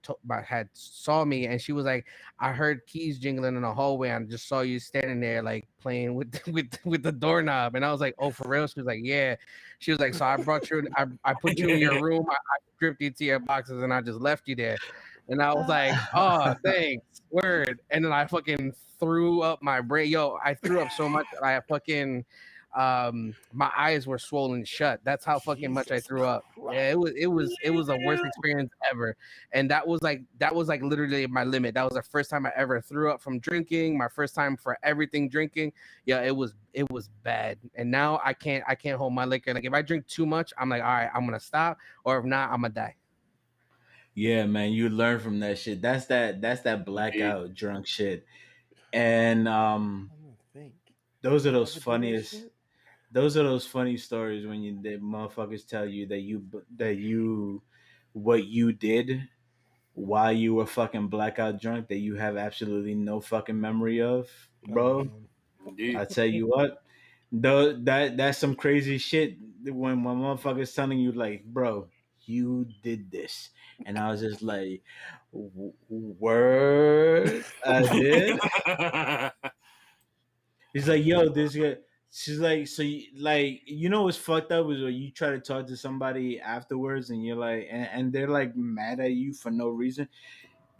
saw me, and she was like, I heard keys jingling in the hallway, and I just saw you standing there like playing with with the doorknob. And I was like, oh, for real? She was like, yeah. She was like, so I brought you, I put you in your room, I stripped you to your boxes, and I just left you there. And I was like, oh, thanks, word. And then I fucking threw up my brain. Yo, I threw up so much that I fucking my eyes were swollen shut. That's how fucking much I Jesus threw up. Yeah, it was the worst experience ever. And that was like literally my limit. That was the first time I ever threw up from drinking, my first time for everything drinking. Yeah, it was bad. And now I can't hold my liquor. Like if I drink too much, I'm like, all right, I'm gonna stop, or if not, I'm gonna die. Yeah, man, you learn from that shit. That's that indeed. blackout drunk shit. And I'm gonna think. those are Did I those ever do that funniest shit? those are those funny stories when the motherfuckers tell you that you what you did while you were fucking blackout drunk that you have absolutely no fucking memory of, Oh bro. man. I Indeed. tell you what, though that's some crazy shit when motherfuckers telling you like, bro, you did this, and I was just like, word, I did. He's like, yo, this guy. She's like, so like, what's fucked up is when you try to talk to somebody afterwards, and you're like, and they're like mad at you for no reason.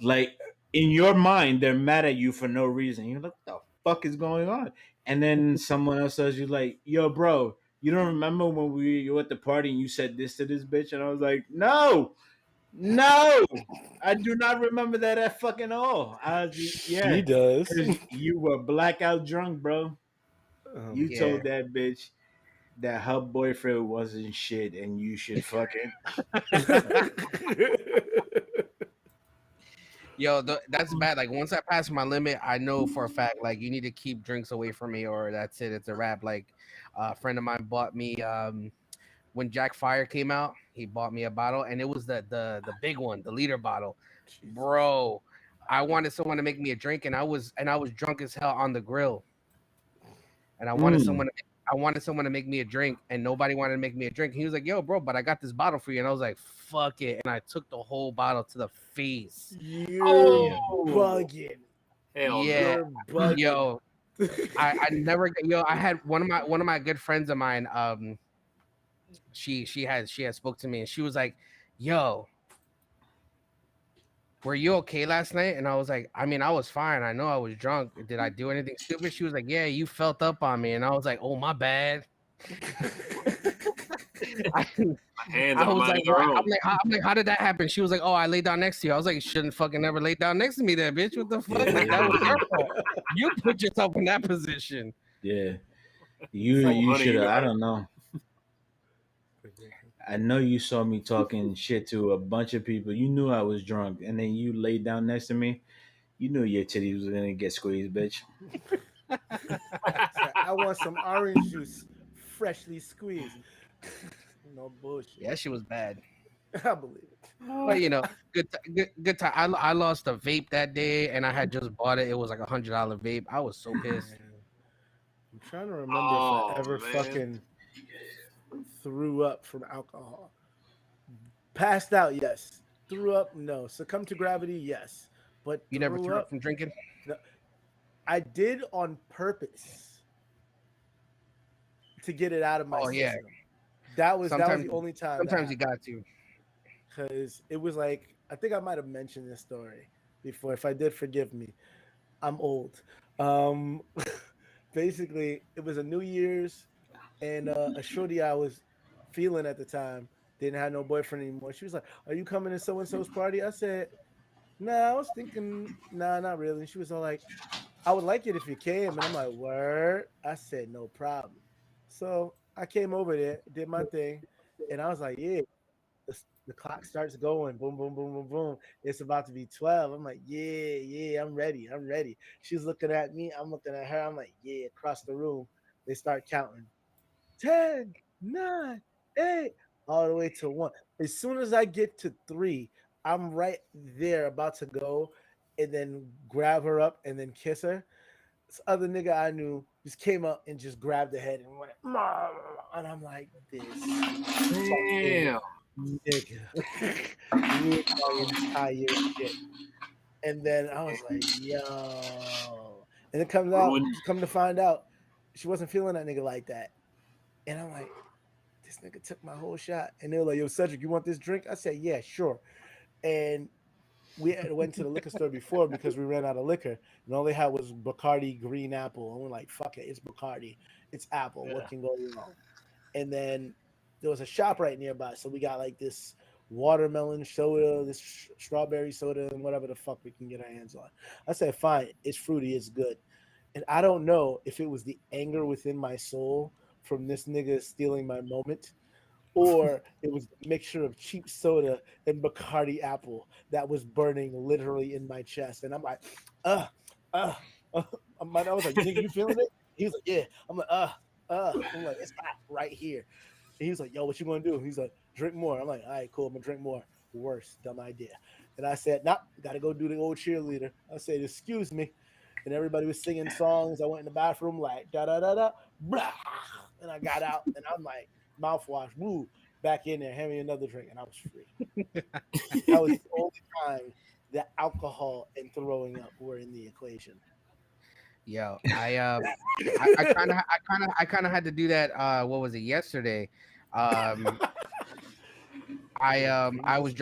Like in your mind, they're mad at you for no reason. You're like, what the fuck is going on? And then someone else says, you like, yo, bro, you don't remember when you were at the party and you said this to this bitch? And I was like, no, no, I do not remember that at fucking all. She Yeah, does. because you were blackout drunk, bro. You Um, Yeah. told that bitch that her boyfriend wasn't shit and you should fucking. Yo, that's bad. Like once I pass my limit, I know for a fact like you need to keep drinks away from me, or that's it. It's a wrap. Like a friend of mine bought me when Jack Fire came out, he bought me a bottle, and it was the big one, the liter bottle, Jesus. bro. I wanted someone to make me a drink, and I was drunk as hell on the grill, and I wanted someone to make me a drink, and nobody wanted to make me a drink. He was like, "Yo, bro, but I got this bottle for you," and I was like, "Fuck it," and I took the whole bottle to the face. You're bugging. Hell Yeah, You're bugging. yo, I never I had one of my good friends of mine. She had spoke to me, and she was like, "Yo, were you okay last night?" And I was like, "I mean, I was fine. I know I was drunk. Did I do anything stupid?" She was like, "Yeah, you felt up on me," and I was like, "Oh, my bad." My hands I on was mine like, are I'm own. like, how did that happen? She was like, "Oh, I laid down next to you." I was like, "You shouldn't fucking never lay down next to me, then, bitch. What the fuck? Like, that was your fault. You put yourself in that position." Yeah, So, you honey, should you have. I know, don't know. I know you saw me talking shit to a bunch of people. You knew I was drunk, and then you laid down next to me. You knew your titties was gonna get squeezed, bitch. I want some orange juice, freshly squeezed. No bullshit. Yeah, she was bad. I believe it. But good time. I lost a vape that day, and I had just bought it. It was like $100 vape. I was so pissed. Man, I'm trying to remember if I ever man. fucking threw up from alcohol. Passed out, yes. Threw up, no. Succumbed to gravity, yes. But You never threw threw up up, from drinking? no. I did on purpose to get it out of my Oh yeah. system. That was Sometimes the only time. sometimes you got to. Because it was like, I think I might have mentioned this story before. If I did, forgive me. I'm old. Um, basically, it was a New Year's, and a shorty I was feeling at the time didn't have no boyfriend anymore. She was like, "Are you coming to so and so's party?" I said, "Nah, I was thinking, nah, not really." And she was all like, "I would like it if you came," and I'm like, "Word." I said, "No problem." So I came over there, did my thing, and I was like, "Yeah." The clock starts going, boom, boom, boom, boom, boom. It's about to be 12. I'm like, yeah, I'm ready. I'm ready. She's looking at me. I'm looking at her. I'm like, yeah, across the room. They start counting 10, 9, 8, all the way to 1. As soon as I get to 3, I'm right there about to go and then grab her up and then kiss her. This other nigga I knew just came up and just grabbed the head and went, "Mom," and I'm like, this fucking Damn. nigga ruined my entire shit. And then I was like, yo. And it comes out, Ruined. come to find out, she wasn't feeling that nigga like that. And I'm like, this nigga took my whole shot. And they were like, yo, Cedric, you want this drink? I said, yeah, sure. And we went to the liquor store before because we ran out of liquor, and all they had was Bacardi Green Apple. And we're like, fuck it, it's Bacardi, it's Apple. Yeah. What can go wrong? And then there was a shop right nearby, so we got like this watermelon soda, this strawberry soda, and whatever the fuck we can get our hands on. I said, fine, it's fruity, it's good. And I don't know if it was the anger within my soul from this nigga stealing my moment, or it was a mixture of cheap soda and Bacardi Apple that was burning literally in my chest. And I'm like, uh. I was like, you feeling it? He was like, yeah. I'm like, I'm like, it's hot right here. And he was like, yo, what you gonna do? He's like, drink more. I'm like, all right, cool, I'm gonna drink more. Worse, dumb idea. And I said, nah, gotta go do the old cheerleader. I said, excuse me. And everybody was singing songs. I went in the bathroom like da da da da, blah. And I got out, and I'm like, mouthwash, woo, back in there, hand me another drink, and I was free. That was the only time that alcohol and throwing up were in the equation. Yo, I kind of had to do that. What was it yesterday? I was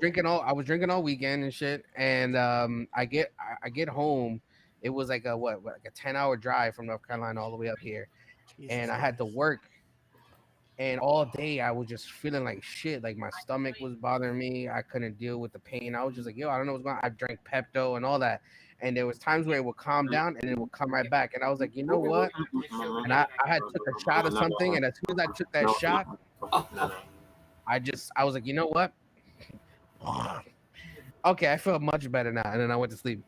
drinking all weekend and shit, and I get home. It was like a like a 10-hour drive from North Carolina all the way up here, Jesus and I had to Christ. work. And all day I was just feeling like shit. Like my stomach was bothering me. I couldn't deal with the pain. I was just like, yo, I don't know what's going on. I drank Pepto and all that. And there was times where it would calm down and it would come right back. And I was like, you know what? And I had took a shot of something. And as soon as I took that shot, I was like, you know what? Okay, I feel much better now. And then I went to sleep.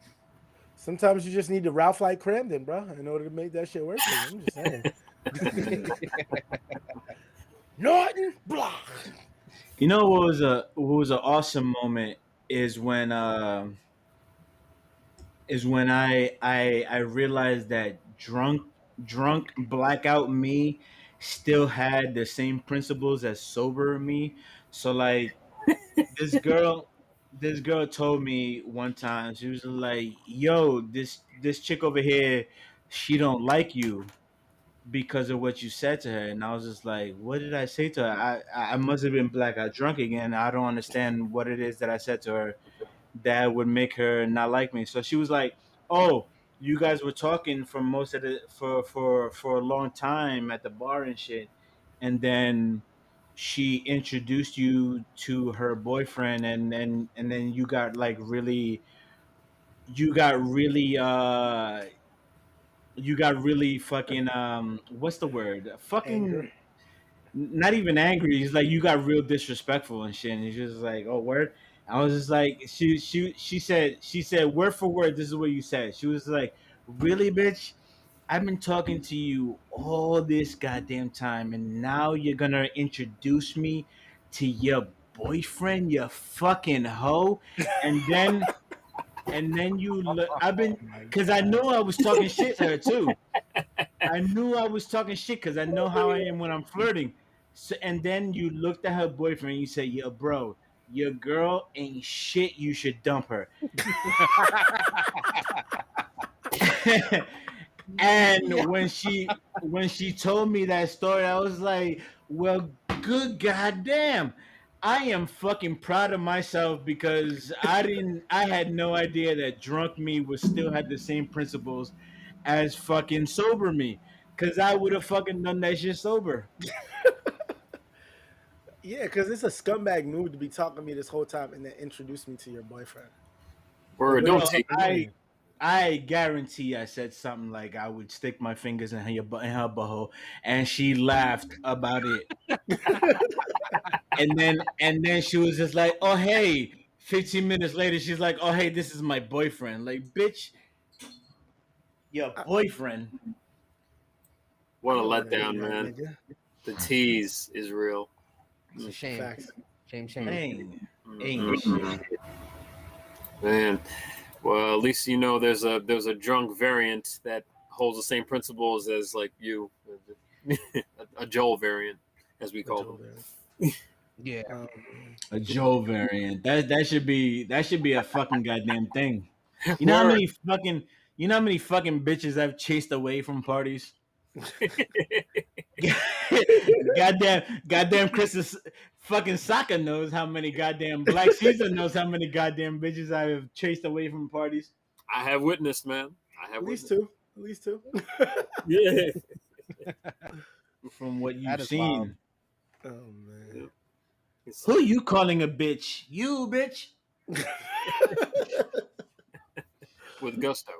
Sometimes you just need to Ralph like Cramden, bro, in order to make that shit work. I'm just saying. Norton Block. You know what was an awesome moment is when is when I realized that drunk blackout me still had the same principles as sober me. So like this girl this girl told me one time, she was like, yo, this chick over here, she don't like you because of what you said to her. And I was just like, what did I say to her? I must have been blackout drunk again. I don't understand what it is that I said to her that would make her not like me. So she was like, "Oh, you guys were talking for most of the for a long time at the bar and shit, and then she introduced you to her boyfriend, and then you got really you got really fucking what's the word, Anger. fucking not even angry. He's like, you got real disrespectful and shit. And he's just like, oh, word. I was just like, she said word for word, this is what you said. She was like, really, bitch? I've been talking to you all this goddamn time, and now you're gonna introduce me to your boyfriend, you fucking hoe, and then I've been, Oh my because I god. know I was talking shit to her too. I knew I was talking shit because I know how I am when I'm flirting. So, and then you looked at her boyfriend and you say, yo, bro, your girl ain't shit. You should dump her. And when she told me that story, I was like, well, good goddamn. I am fucking proud of myself because I had no idea that drunk me would still have the same principles as fucking sober me. Cause I would have fucking done that shit sober. Yeah, because it's a scumbag move to be talking to me this whole time and then introduce me to your boyfriend. Like, Or what are you don't Bro, take. doing? I guarantee I said something like I would stick my fingers in in her butthole, and she laughed about it. And then she was just like, "Oh hey." 15 minutes later, she's like, "Oh hey, this is my boyfriend." Like, bitch, your I, boyfriend. What I a don't want to be letdown, that man. nigga. The tease is real. It's a Mm, shame. Facts. Shame. Ain't mm, shit. Man, well, at least you know there's a drunk variant that holds the same principles as like you, a Joel variant, as we The call Joel them. there. Yeah. A Joe variant. That should be a fucking goddamn thing. You know how Word. many fucking bitches I've chased away from parties? goddamn Chris is fucking Saka knows how many goddamn Black Caesar knows how many goddamn bitches I have chased away from parties. I have witnessed, man. I have At least witnessed. two. At least two. Yeah. From what That you've is wild. seen. Oh man. Yeah. It's, Who you calling a bitch? You bitch. with gusto.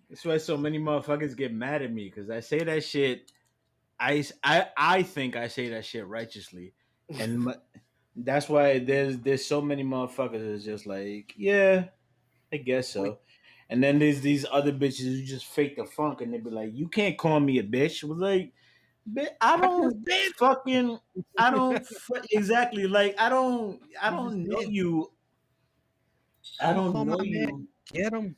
That's why so many motherfuckers get mad at me because I say that shit. I think I say that shit righteously, and that's why there's so many motherfuckers that's just like, yeah, I guess Wait. so. And then there's these other bitches who just fake the funk and they be like, you can't call me a bitch. Was like, I I don't just did. fucking exactly like I You just don't know did. you. I Don't don't call my know man. you. Get him.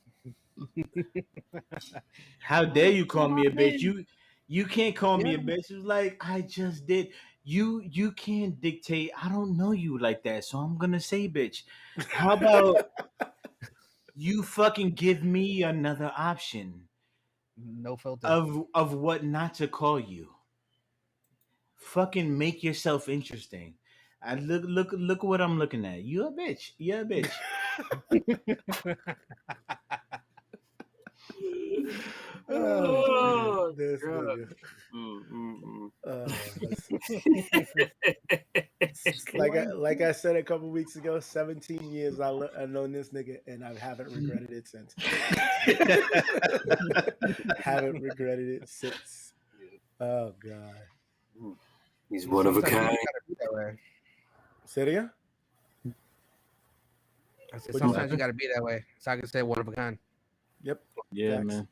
How dare Don't you call call my me a bitch? man. You can't call me Get a him. bitch. It's like I just did. You can't dictate. I don't know you like that, so I'm gonna say bitch. How about you fucking give me another option No filter. of what not to call you? Fucking make yourself interesting. I look what I'm looking at. You a bitch. You're a bitch. Oh man, Oh this God. nigga. Mm, mm, mm. It's, it's Boy. like I said a couple weeks ago. 17 years I've known this nigga, and I haven't regretted it since. Haven't regretted it since. Yeah. Oh god. Mm. He's See, one of a sometimes you kind. just gotta be that way. Say it again. I said What'd you What say? sometimes you happened? gotta be that way. So I can say one of a kind. Yep. Yeah, Facts. man.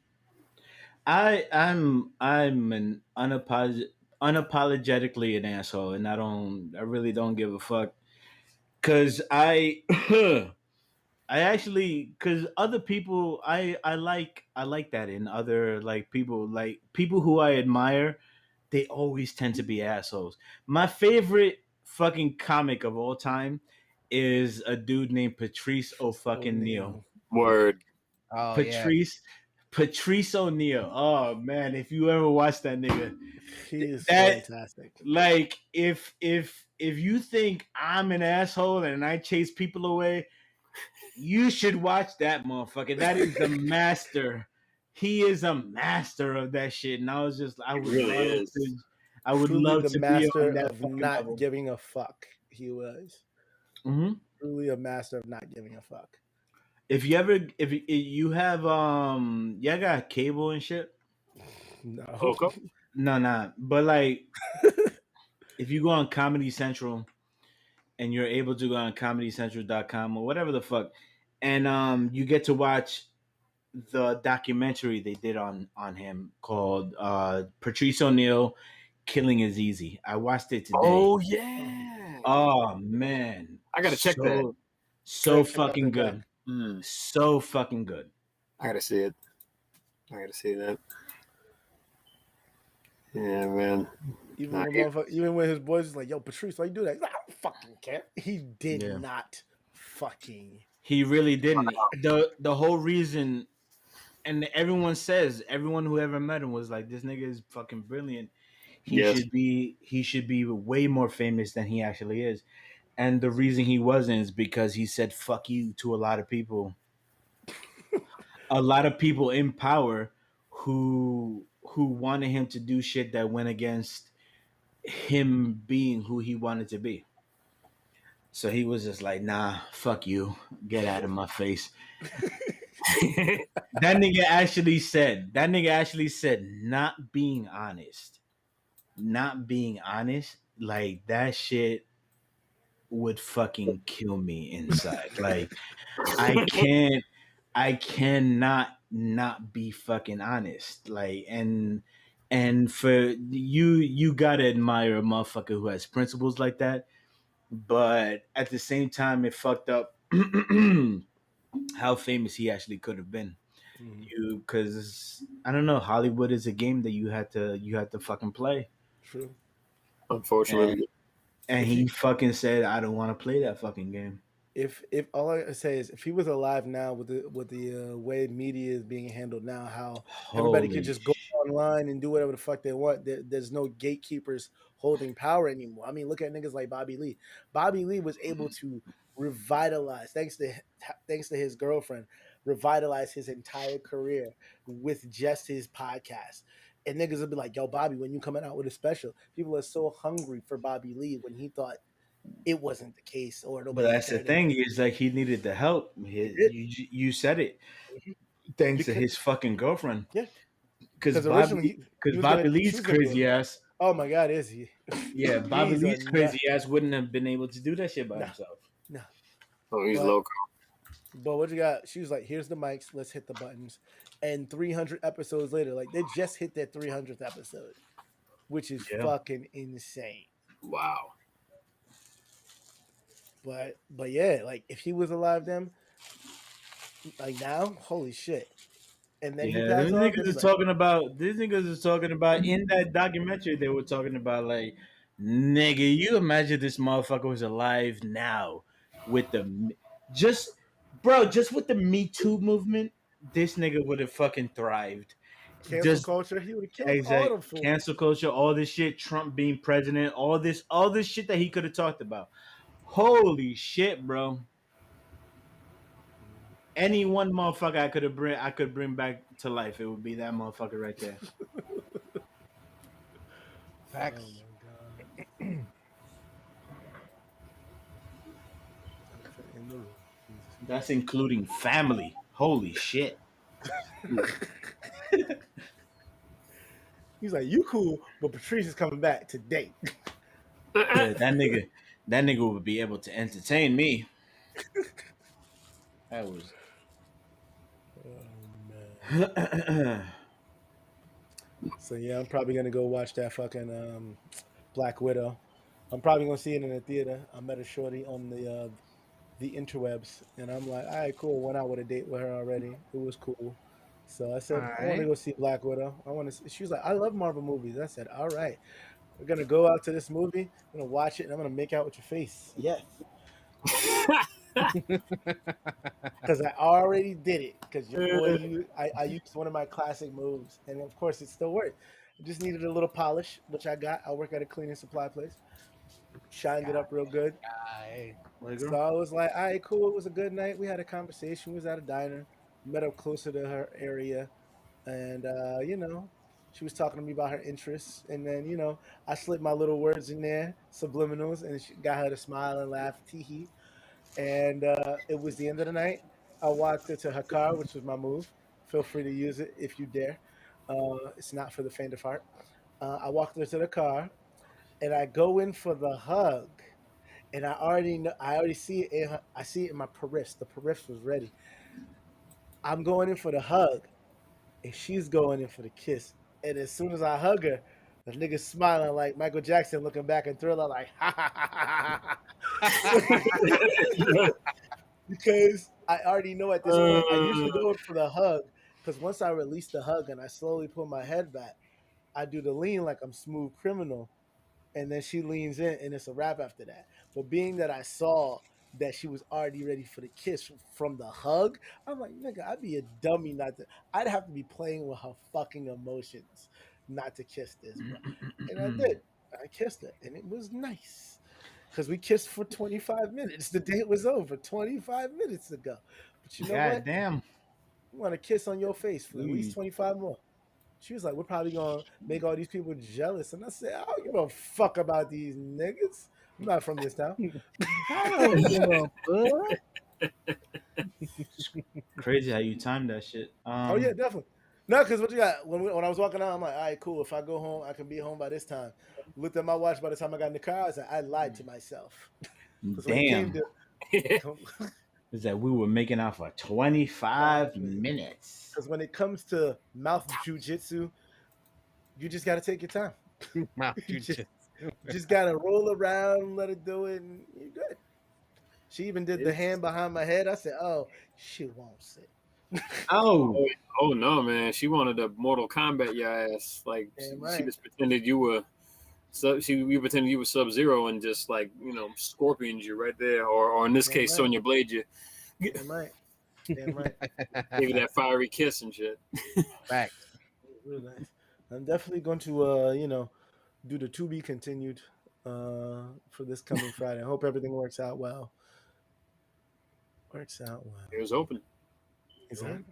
I'm an unapologetically an asshole, and I really don't give a fuck. Cause I I actually, cause other people, I like that in other like people who I admire, they always tend to be assholes. My favorite fucking comic of all time is a dude named Patrice O fucking Neal. O'Neal. Word. Oh yeah. Patrice Patrice O'Neal. Oh man, if you ever watch that nigga, He is that fantastic. like if you think I'm an asshole and I chase people away, you should watch that motherfucker. That is the master. He is a master of that shit. And I was just, It really is. I would Truly love the to be master on that of fucking not level. giving a fuck. He was Hmm. truly a master of not giving a fuck. If you ever, if you have, yeah, got cable and shit. No. Okay. No, nah. But like, if you go on Comedy Central and you're able to go on ComedyCentral.com or whatever the fuck, and you get to watch the documentary they did on him called Patrice O'Neill Killing Is Easy. I watched it today. Oh yeah. Oh man. I gotta check that. So Check out fucking the doc. good. Hmm. So fucking good. I gotta see it. I gotta see that. Yeah, man. Even when even when his boys is like, "Yo, Patrice, why you do that?" He's like, "I don't fucking care." He did Yeah. not fucking. He really didn't. The whole reason, and everyone who ever met him was like, this nigga is fucking brilliant. Yes. He should be way more famous than he actually is. And the reason he wasn't is because he said fuck you to a lot of people. A lot of people in power who wanted him to do shit that went against him being who he wanted to be. So he was just like, nah, fuck you. Get out of my face. That nigga actually said not being honest. Not being honest, like that shit would fucking kill me inside. Like I can't I cannot not be fucking honest. Like and for you gotta admire a motherfucker who has principles like that. But at the same time it fucked up how famous he actually could have been. You because I don't know, Hollywood is a game that you had to fucking play. True. And Unfortunately. and If he he fucking said, I don't want to play that fucking game. if all I say is if he was alive now with the way media is being handled now, how everybody could Holy just go online and do whatever the fuck they want. There's no gatekeepers holding power anymore. I mean, look at niggas like Bobby Lee. Bobby Lee was able to revitalize thanks to his girlfriend, revitalize his entire career with just his podcast. And niggas will be like, "Yo, Bobby, when you coming out with a special?" People are so hungry for Bobby Lee when he thought it wasn't the case or But nobody that's the cared enough. thing is like he needed the help. He did. You said it. Thanks to Because his fucking girlfriend. yeah, Because originally he was Bobby gonna she Lee's was gonna do crazy it. ass. Oh my god, is he? Yeah, Bobby He's a Lee's nut. crazy ass wouldn't have been able to do that shit by No, himself. no. Oh, he's But local. what you got? She was like, "Here's the mics. Let's hit the buttons." And 300 episodes later, like they just hit their 300th episode, which is Yeah. fucking insane. Wow. But yeah, like if he was alive then, like now, holy shit. And then he Yeah, passed off. Then he's like, these niggas is talking about in that documentary they were talking about like nigga, you imagine this motherfucker was alive now with the just just with the Me Too movement, this nigga would have fucking thrived. cancel Just culture. He would have killed all exact them fools. cancel culture, all this shit, Trump being president, all this shit that he could have talked about. Holy shit, bro. Any one motherfucker I could bring back to life, it would be that motherfucker right there. Facts. Oh my god. Elephant in the room. Jesus. That's including family. Holy shit. He's like, "You cool, but Patrice is coming back today." Yeah, that nigga would be able to entertain me. That was Oh man. So yeah, I'm probably gonna go watch that fucking Black Widow. I'm probably gonna see it in the theater. I met a shorty on the interwebs, and I'm like, all right, cool. Went out with a date with her already. It was cool. So I All said, I want to right. go see Black Widow. I want to. She was like, I love Marvel movies. I said, all right, we're gonna go out to this movie. I'm gonna watch it, and I'm gonna make out with your face. Yes, because I already did it. Because your boy, I used one of my classic moves, and of course, it still worked. I just needed a little polish, which I got. I work at a cleaning supply place. Shined it up real good. Guy. White So girl. I was like, all right, cool. It was a good night. We had a conversation. We was at a diner, met up closer to her area. And, she was talking to me about her interests. And then, I slipped my little words in there, subliminals, and she got her to smile and laugh, tee hee. And it was the end of the night. I walked her to her car, which was my move. Feel free to use it if you dare. It's not for the faint of heart. I walked her to the car and I go in for the hug and I already know. I already see it. I see it in my periffs. The periffs was ready. I'm going in for the hug, and she's going in for the kiss. And as soon as I hug her, the nigga's smiling like Michael Jackson, looking back and Thriller, like ha ha ha ha ha. Because I already know at this point. I usually go in for the hug because once I release the hug and I slowly pull my head back, I do the lean like I'm Smooth Criminal, and then she leans in and it's a wrap after that. But being that I saw that she was already ready for the kiss from the hug, I'm like, nigga, I'd be a dummy not to. I'd have to be playing with her fucking emotions not to kiss this, bro. And I did. I kissed her, and it was nice because we kissed for 25 minutes. The date was over 25 minutes ago. But you know God what? damn. I want a kiss on your face for at least Ooh. 25 more. She was like, we're probably gonna make all these people jealous. And I said, I don't give a fuck about these niggas. I'm not from this town. I don't give a fuck. Crazy how you timed that shit. Oh yeah, definitely. No, because what you got when I was walking out, I'm like, all right, cool. If I go home, I can be home by this time. Looked at my watch by the time I got in the car. I was like, I lied to myself because when it came Damn. to Is that we were making out for 25 minutes. because when it comes to mouth jujitsu, you just got to take your time. Mouth You jujitsu. just got to roll around, let it do it, and you're good. She even did the hand behind my head. I said, "Oh, she won't sit." Oh, Oh no, man! She wanted to Mortal Kombat your ass. Like Damn she right. just pretended you were. You pretended you were Sub Zero and just like scorpioned you right there, or in this Damn case, right. Sonya Blade you, Damn right. Damn right. gave you that fiery kiss and shit. Facts. Really nice. I'm definitely going to, do the to be continued for this coming Friday. I hope everything works out well. Works out well. It was open. Exactly.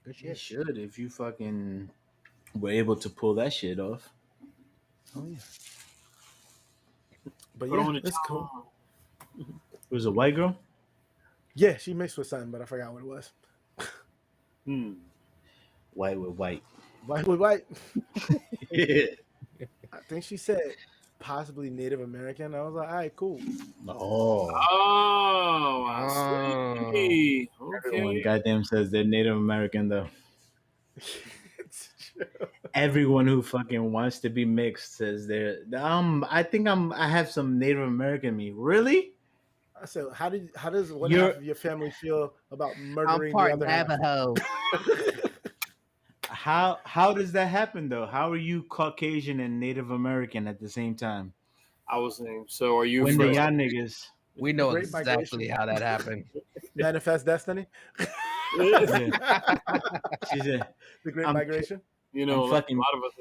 Good you shit. should if you fucking were able to pull that shit off. Oh yeah. But Put yeah, on the it's cool. It was a white girl? Yeah, she mixed with something, but I forgot what it was. White with white. White with white. Yeah. I think she said possibly Native American. I was like, all right, cool. Oh. Oh, I see. Everyone Okay. goddamn says they're Native American though. It's true. Everyone who fucking wants to be mixed says they're I think I have some Native American in me. Really? I said, how does one You're- half of your family feel about I'm murdering the part other half? Navajo. How does that happen though? How are you Caucasian and Native American at the same time? I was saying. So are you When the from? y'all niggas. We know Great exactly migration. how that happened. Manifest destiny. Yeah. She said, The Great I'm- Migration. You know, I'm like fucking- a lot of us.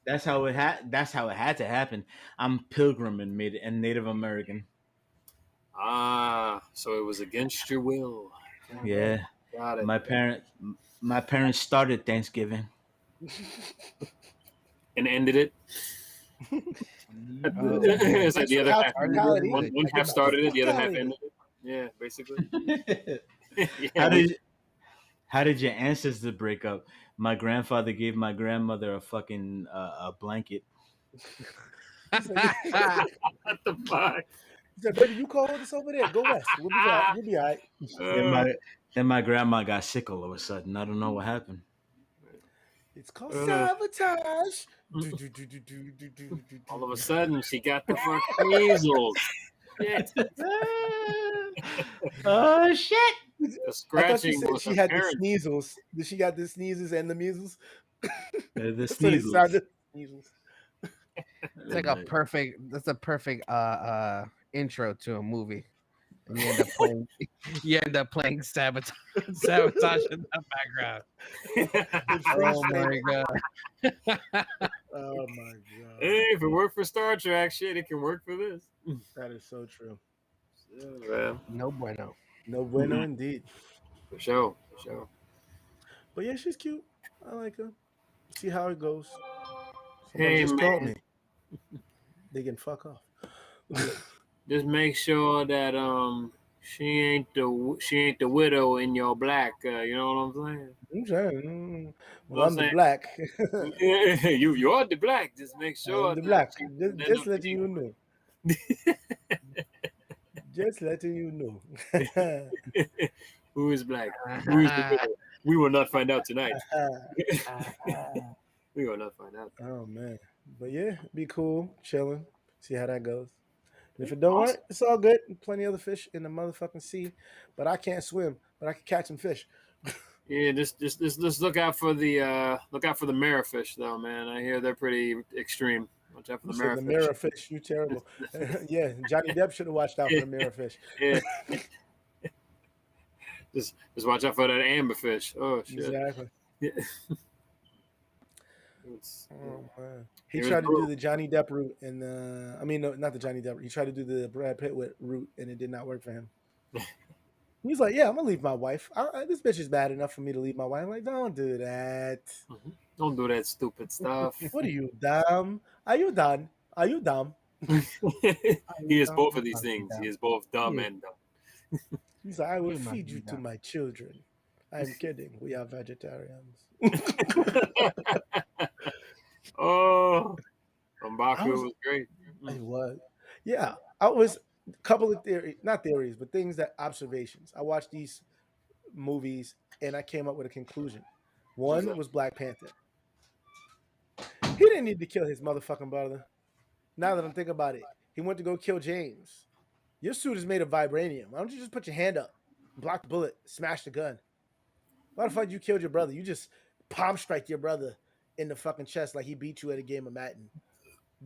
That's how it had to happen. I'm Pilgrim and Native American. So it was against your will. Yeah. Got it. My parents started Thanksgiving. And ended it. Oh. It's like the other half. Hospitality. One half started it, the other half ended it. Yeah, basically. Yeah, How did your ancestors break up? My grandfather gave my grandmother a fucking a blanket. He said, what the fuck? baby, you cold? It's over there. Go west. We'll be all right. Then my grandma got sick all of a sudden. I don't know what happened. It's called Uh. sabotage. All of a sudden, she got the fuck measles. Shit. Oh shit! The I thought you scratching said was she her had the parents. sneezels. Did she got the sneezes and the measles? The That's what it sneezels. sounded. Measles. It's like a perfect. That's a perfect intro to a movie, and you end up playing. You end up playing sabotage, sabotage in the background. In freeze Oh frame. my god! Oh my god. Hey, if it worked for Star Trek, shit, it can work for this. That is so true. Yeah, man. No bueno. No bueno indeed. For sure. For sure. But yeah, she's cute. I like her. See how it goes. Somebody Hey, just man. called me. They can fuck off. Just make sure that she ain't the widow in your black. You know what I'm saying? I'm saying. What Well, I'm I'm the saying? black. Yeah, you're the black. Just make sure I'm the that black. she Just, end just up letting you being- know. Just letting you know. Who is black? Who is the widow? We will not find out tonight. We will not find out. Oh man. But yeah, be cool, chilling, see how that goes. And if it don't Awesome. work, it's all good. Plenty of other fish in the motherfucking sea. But I can't swim, but I can catch some fish. Yeah, just look out for the mirrorfish though, man. I hear they're pretty extreme. Watch out for the You said the mirrorfish. mirror fish, you terrible. Yeah, Johnny Depp should have watched out for the mirror fish. Yeah. Just watch out for that amberfish. Oh shit. Exactly. Yeah. Oh man. He It was tried to do brutal. the Johnny Depp route and I mean no, not the Johnny Depp. He tried to do the Brad Pitt route and it did not work for him. He's like, yeah, I'm gonna leave my wife. This bitch is bad enough for me to leave my wife. I'm like, don't do that. Don't do that stupid stuff. What are you dumb? Are you done? Are you dumb? He is both of these things. He is both dumb Yeah. and dumb. He's like, I will You must feed be you to dumb. my children. I'm kidding. We are vegetarians. Oh, Mbaku was great. It was. Yeah. I was a couple of not theories, but things that observations. I watched these movies and I came up with a conclusion. One was Black Panther. He didn't need to kill his motherfucking brother. Now that I'm thinking about it, he went to go kill James. Your suit is made of vibranium. Why don't you just put your hand up, block the bullet, smash the gun? Why the fuck you killed your brother? You just palm strike your brother in the fucking chest like he beat you at a game of Madden.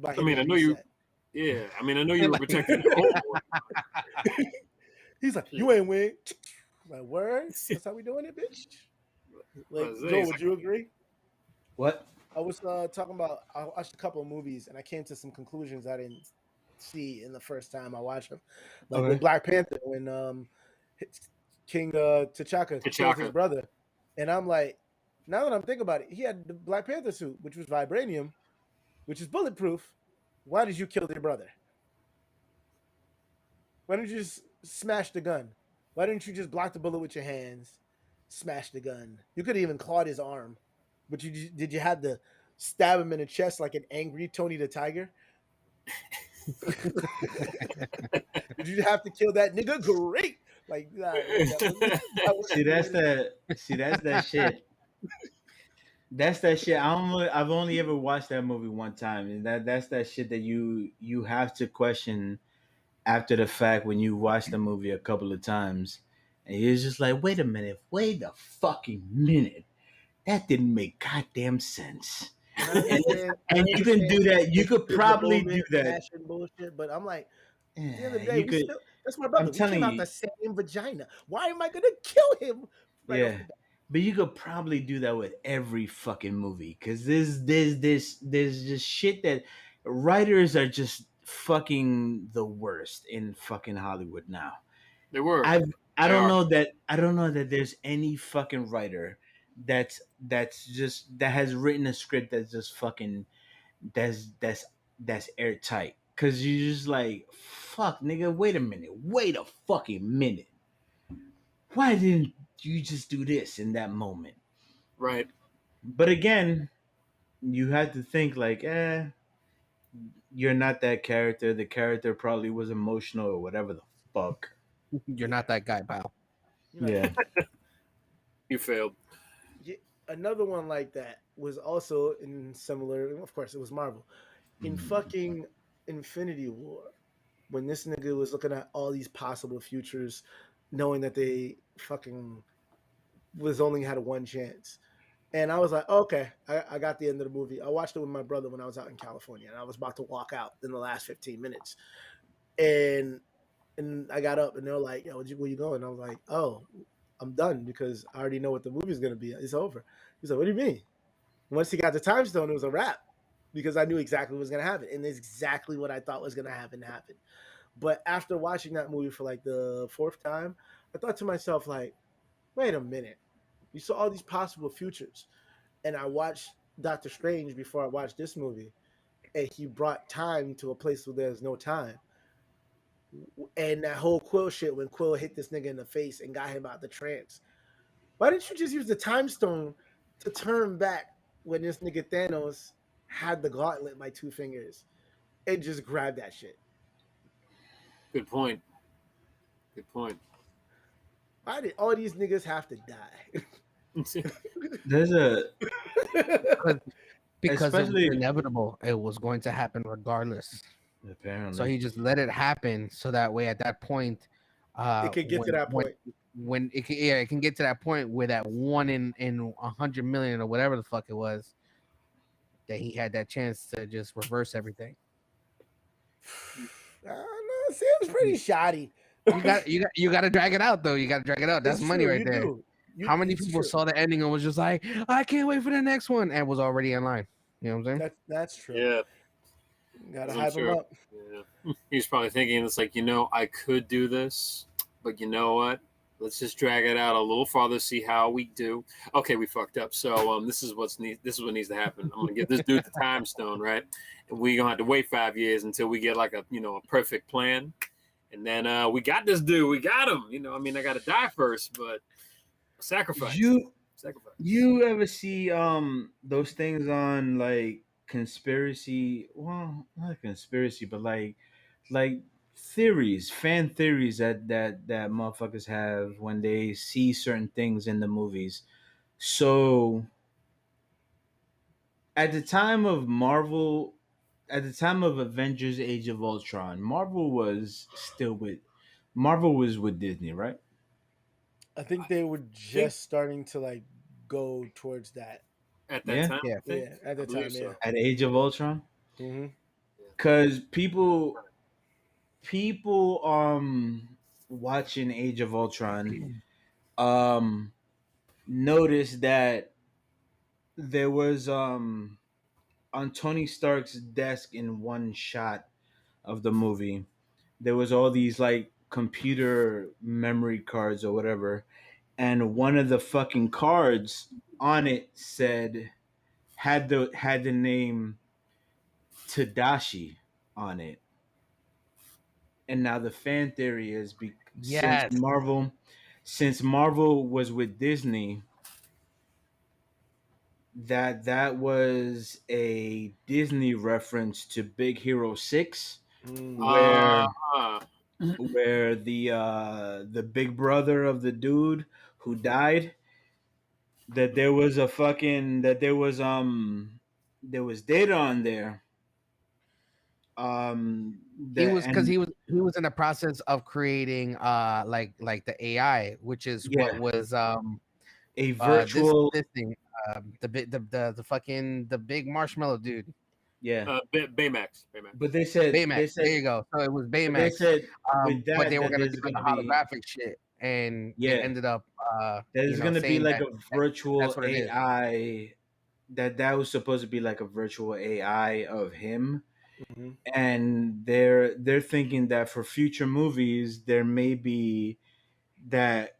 I mean, I know you. Yeah, I mean, I know you were protecting your homeboy. He's like, you ain't win. Like, word? That's how we doing it, bitch? Like, Joe, would you agree? What? I was talking about, I watched a couple of movies and I came to some conclusions I didn't see in the first time I watched them. Like with Black Panther, when King T'Chaka killed his brother. And I'm like, now that I'm thinking about it, he had the Black Panther suit, which was vibranium, which is bulletproof. Why did you kill your brother? Why didn't you just smash the gun? Why didn't you just block the bullet with your hands, smash the gun? You could have even clawed his arm. But did you have to stab him in the chest like an angry Tony the Tiger? Did you have to kill that nigga? Great. Like that's that shit. That's that shit. I've only ever watched that movie one time, and that's that shit that you have to question after the fact when you watch the movie a couple of times, and you're just like, wait a fucking minute, that didn't make goddamn sense. And you can do that. You could probably do that. Bullshit, but I'm like, at the end of the Yeah, day, that's my brother. We came out the same vagina. Why am I gonna kill him? Right off the bat? But you could probably do that with every fucking movie because there's just shit that writers are just fucking the worst in fucking Hollywood now. They were. I don't know that there's any fucking writer that has written a script that's just fucking that's airtight. Cause you're just like, fuck, nigga, wait a fucking minute. Why didn't you just do this in that moment? Right. But again, you had to think like, you're not that character. The character probably was emotional or whatever the fuck. You're not that guy, pal. Yeah. You failed. another one like that was also in similar. Of course, it was Marvel in fucking Infinity War when this nigga was looking at all these possible futures, knowing that they fucking was only had one chance. And I was like, okay, I got the end of the movie. I watched it with my brother when I was out in California, and I was about to walk out in the last 15 minutes. And I got up, and they were like, "Yo, where you going?" I was like, "Oh, I'm done because I already know what the movie's gonna be. It's over." He's like, "What do you mean?" Once he got the time stone, it was a wrap because I knew exactly what was gonna happen, and it's exactly what I thought was gonna happen. But after watching that movie for like the fourth time, I thought to myself, like, wait a minute. You saw all these possible futures. And I watched Doctor Strange before I watched this movie. And he brought time to a place where there's no time. And that whole Quill shit when Quill hit this nigga in the face and got him out the trance. Why didn't you just use the time stone to turn back when this nigga Thanos had the gauntlet by two fingers and just grab that shit? Good point. Good point. Why did all these niggas have to die? There's a Because it was especially inevitable. It was going to happen regardless. apparently. So he just let it happen, so that way at that point, It could get to that point. when it can, it can get to that point where that 1 in 100 million or whatever the fuck it was, that he had that chance to just reverse everything. I don't know. Seems pretty shoddy. You got to drag it out though. You got to drag it out. That's It's money true, right you there. do. How many It's people true. saw the ending and was just like, I can't wait for the next one, and was already in line? You know what I'm saying? That's true. Yeah. Gotta I'm hype him sure. up. Yeah. He's probably thinking it's like, I could do this, but you know what? Let's just drag it out a little farther, see how we do. Okay, we fucked up. So this is what needs to happen. I'm gonna give this dude the time stone, right? And we're gonna have to wait 5 years until we get like a perfect plan. And then we got this dude, we got him. I gotta die first, but sacrifice. You ever see those things on like conspiracy? Well, not conspiracy, but like theories, fan theories that motherfuckers have when they see certain things in the movies. So at the time of Marvel, at the time of Avengers: Age of Ultron, Marvel was with Disney, right? I think they were just starting to like go towards that. At that Yeah. time, Yeah. I think. Yeah, at the I believe time, so. At Age of Ultron, Mm-hmm. because people watching Age of Ultron um noticed that there was on Tony Stark's desk in one shot of the movie there was all these like computer memory cards or whatever, and one of the fucking cards on it had the name Tadashi on it. And now the fan theory is Yes. since Marvel was with Disney, that was a Disney reference to Big Hero 6, where the big brother of the dude who died, that there was a fucking that there was data on there. He That was because and he was in the process of creating like the AI, which is Yeah. what was a virtual this thing the fucking the big marshmallow dude. yeah. Baymax. But they said Baymax. There you go. So it was they Baymax. said with But they were that gonna there's do the gonna be holographic shit, and Yeah. they ended up there's gonna be saying like that a virtual that's what it is. AI that was supposed to be like a virtual AI of him. Mm-hmm. And they're thinking that for future movies there may be that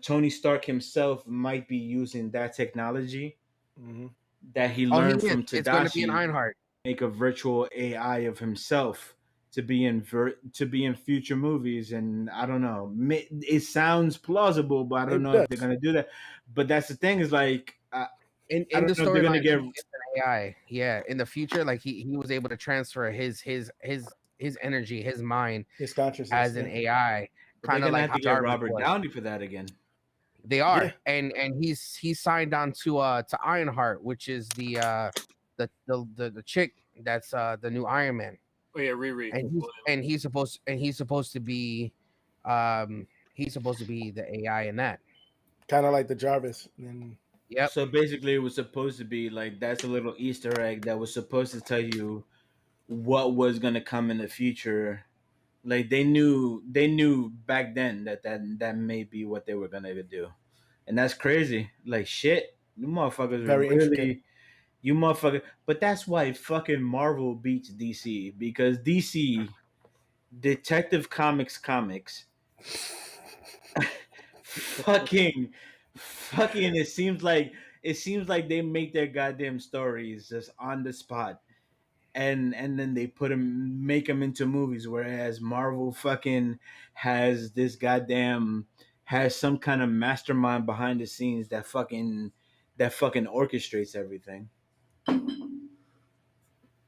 Tony Stark himself might be using that technology Mm-hmm. that he Oh, he learned is. from It's going to be an Tadashi, Ironheart. make a virtual AI of himself to be in future movies. And I don't know, it sounds plausible, but I don't It know if they're does. gonna do that. But that's the thing is like I In the don't know if they're gonna storyline, get it's an AI. Yeah, in the future, like he was able to transfer his energy, his mind His consciousness. as an AI, but they're kind of gonna like have how to get Jarvis Robert was. Downey for that again. They are, Yeah. and he's signed on to Ironheart, which is the chick that's the new Iron Man, Oh yeah, Riri. and he's supposed to be, he's supposed to be the AI in that. Kind of like the Jarvis. And Yep. So basically, it was supposed to be like that's a little Easter egg that was supposed to tell you what was gonna come in the future. Like they knew back then that may be what they were gonna do, and that's crazy. Like shit, you motherfuckers were very intricate. really you motherfucker. But that's why fucking Marvel beats DC because DC Detective Comics fucking it seems like they make their goddamn stories just on the spot and then they make them into movies, whereas Marvel fucking has this goddamn has some kind of mastermind behind the scenes that fucking orchestrates everything.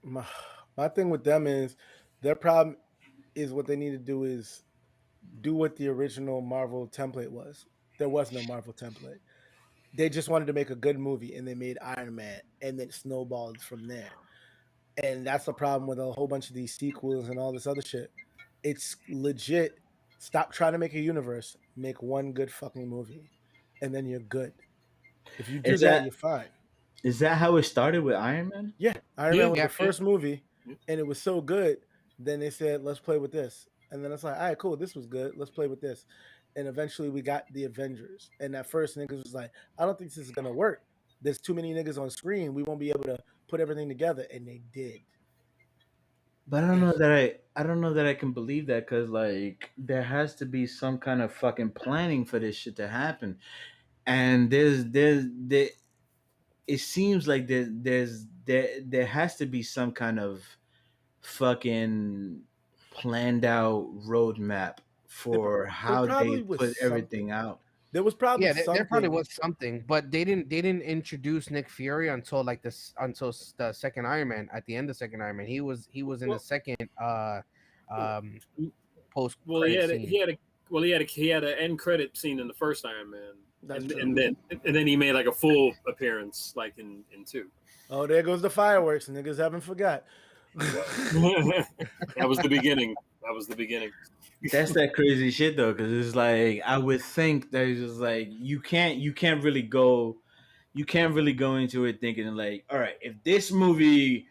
My thing with them is their problem is what they need to do is do what the original Marvel template was. There was no Marvel template. They just wanted to make a good movie and they made Iron Man and then snowballed from there. And that's the problem with a whole bunch of these sequels and all this other shit. It's legit. Stop trying to make a universe. Make one good fucking movie, and then you're good. If you do Is that, that you're fine. is that how it started with Iron Man? Yeah, Iron Yeah, Man was yeah, the first movie, yeah. and it was so good. Then they said, "Let's play with this," and then it's like, "All right, cool. This was good. Let's play with this." And eventually, we got the Avengers. And at first, niggas was like, "I don't think this is gonna work. There's too many niggas on screen. We won't be able to put everything together." And they did. But I don't know that I can believe that because like there has to be some kind of fucking planning for this shit to happen, and there it seems like there has to be some kind of fucking planned out roadmap There, for there how they probably was put everything something. out. There was probably yeah. There probably something. was something, but they didn't introduce Nick Fury until like this until the second Iron Man. At the end of second Iron Man, he was in the Well, second um post well, credit scene. he had an end credit scene in the first Iron Man, That's and true. then he made like a full appearance like in two. Oh, there goes the fireworks. Niggas haven't forgot. That was the beginning. That was the beginning. That's that crazy shit though, because it's like I would think that it's just like you can't really go into it thinking like, all right, if this movie,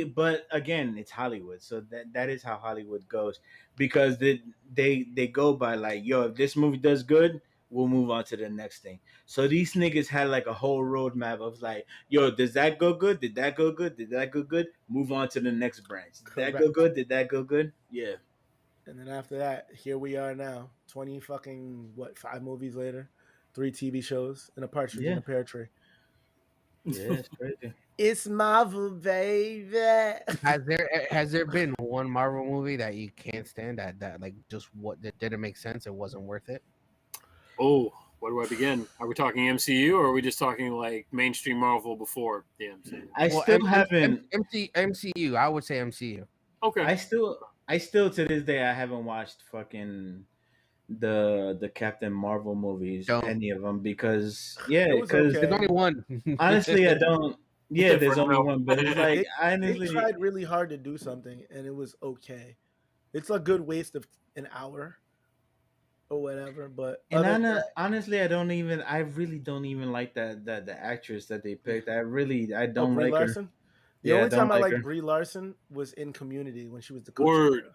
but again, it's Hollywood, so that is how Hollywood goes because they go by like, yo, if this movie does good, we'll move on to the next thing. So these niggas had like a whole roadmap of like, yo, does that go good? Did that go good? Did that go good? Move on to the next branch. Did that go Correct. good? Did that go good? Yeah. And then after that, here we are now, 20 fucking, what, 5 movies later, 3 TV shows, and a partridge in Yeah. a pear tree. Yeah, it's crazy. It's Marvel, baby. Has there been one Marvel movie that you can't stand that like just what that didn't make sense? It wasn't worth it. Oh, where do I begin? Are we talking MCU or are we just talking like mainstream Marvel before the MCU? I Well, still haven't. MCU. I would say MCU. Okay. I still to this day I haven't watched fucking the Captain Marvel movies, Don't. any of them, because It was okay. There's only one. honestly I don't. Yeah, there's For only real. one, but it's like They, they honestly, tried really hard to do something, and it was okay. It's a good waste of an hour or whatever, but and other than that, honestly, I really don't even like that the actress that they picked. I oh, don't Brie like her. Larson. The Yeah, I only don't time I like liked her. Brie Larson was in Community when she was the Word.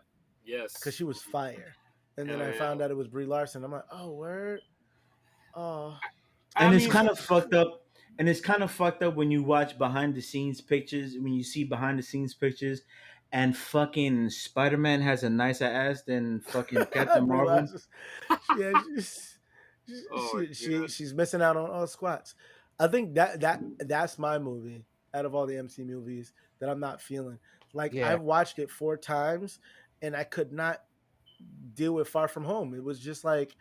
because Yes. she was fire. And then Hell I yeah. found out it was Brie Larson. I'm like, oh, word. Oh, And I it's mean, kind of fucked up. And it's kind of fucked up when you watch behind the scenes pictures, when you see behind the scenes pictures, and fucking Spider Man has a nicer ass than fucking Captain Brie Marvel. Larson. Yeah, oh god. she's missing out on all squats. I think that's my movie out of all the MC movies that I'm not feeling. Like Yeah. I've watched it 4 times and I could not deal with Far From Home. It was just like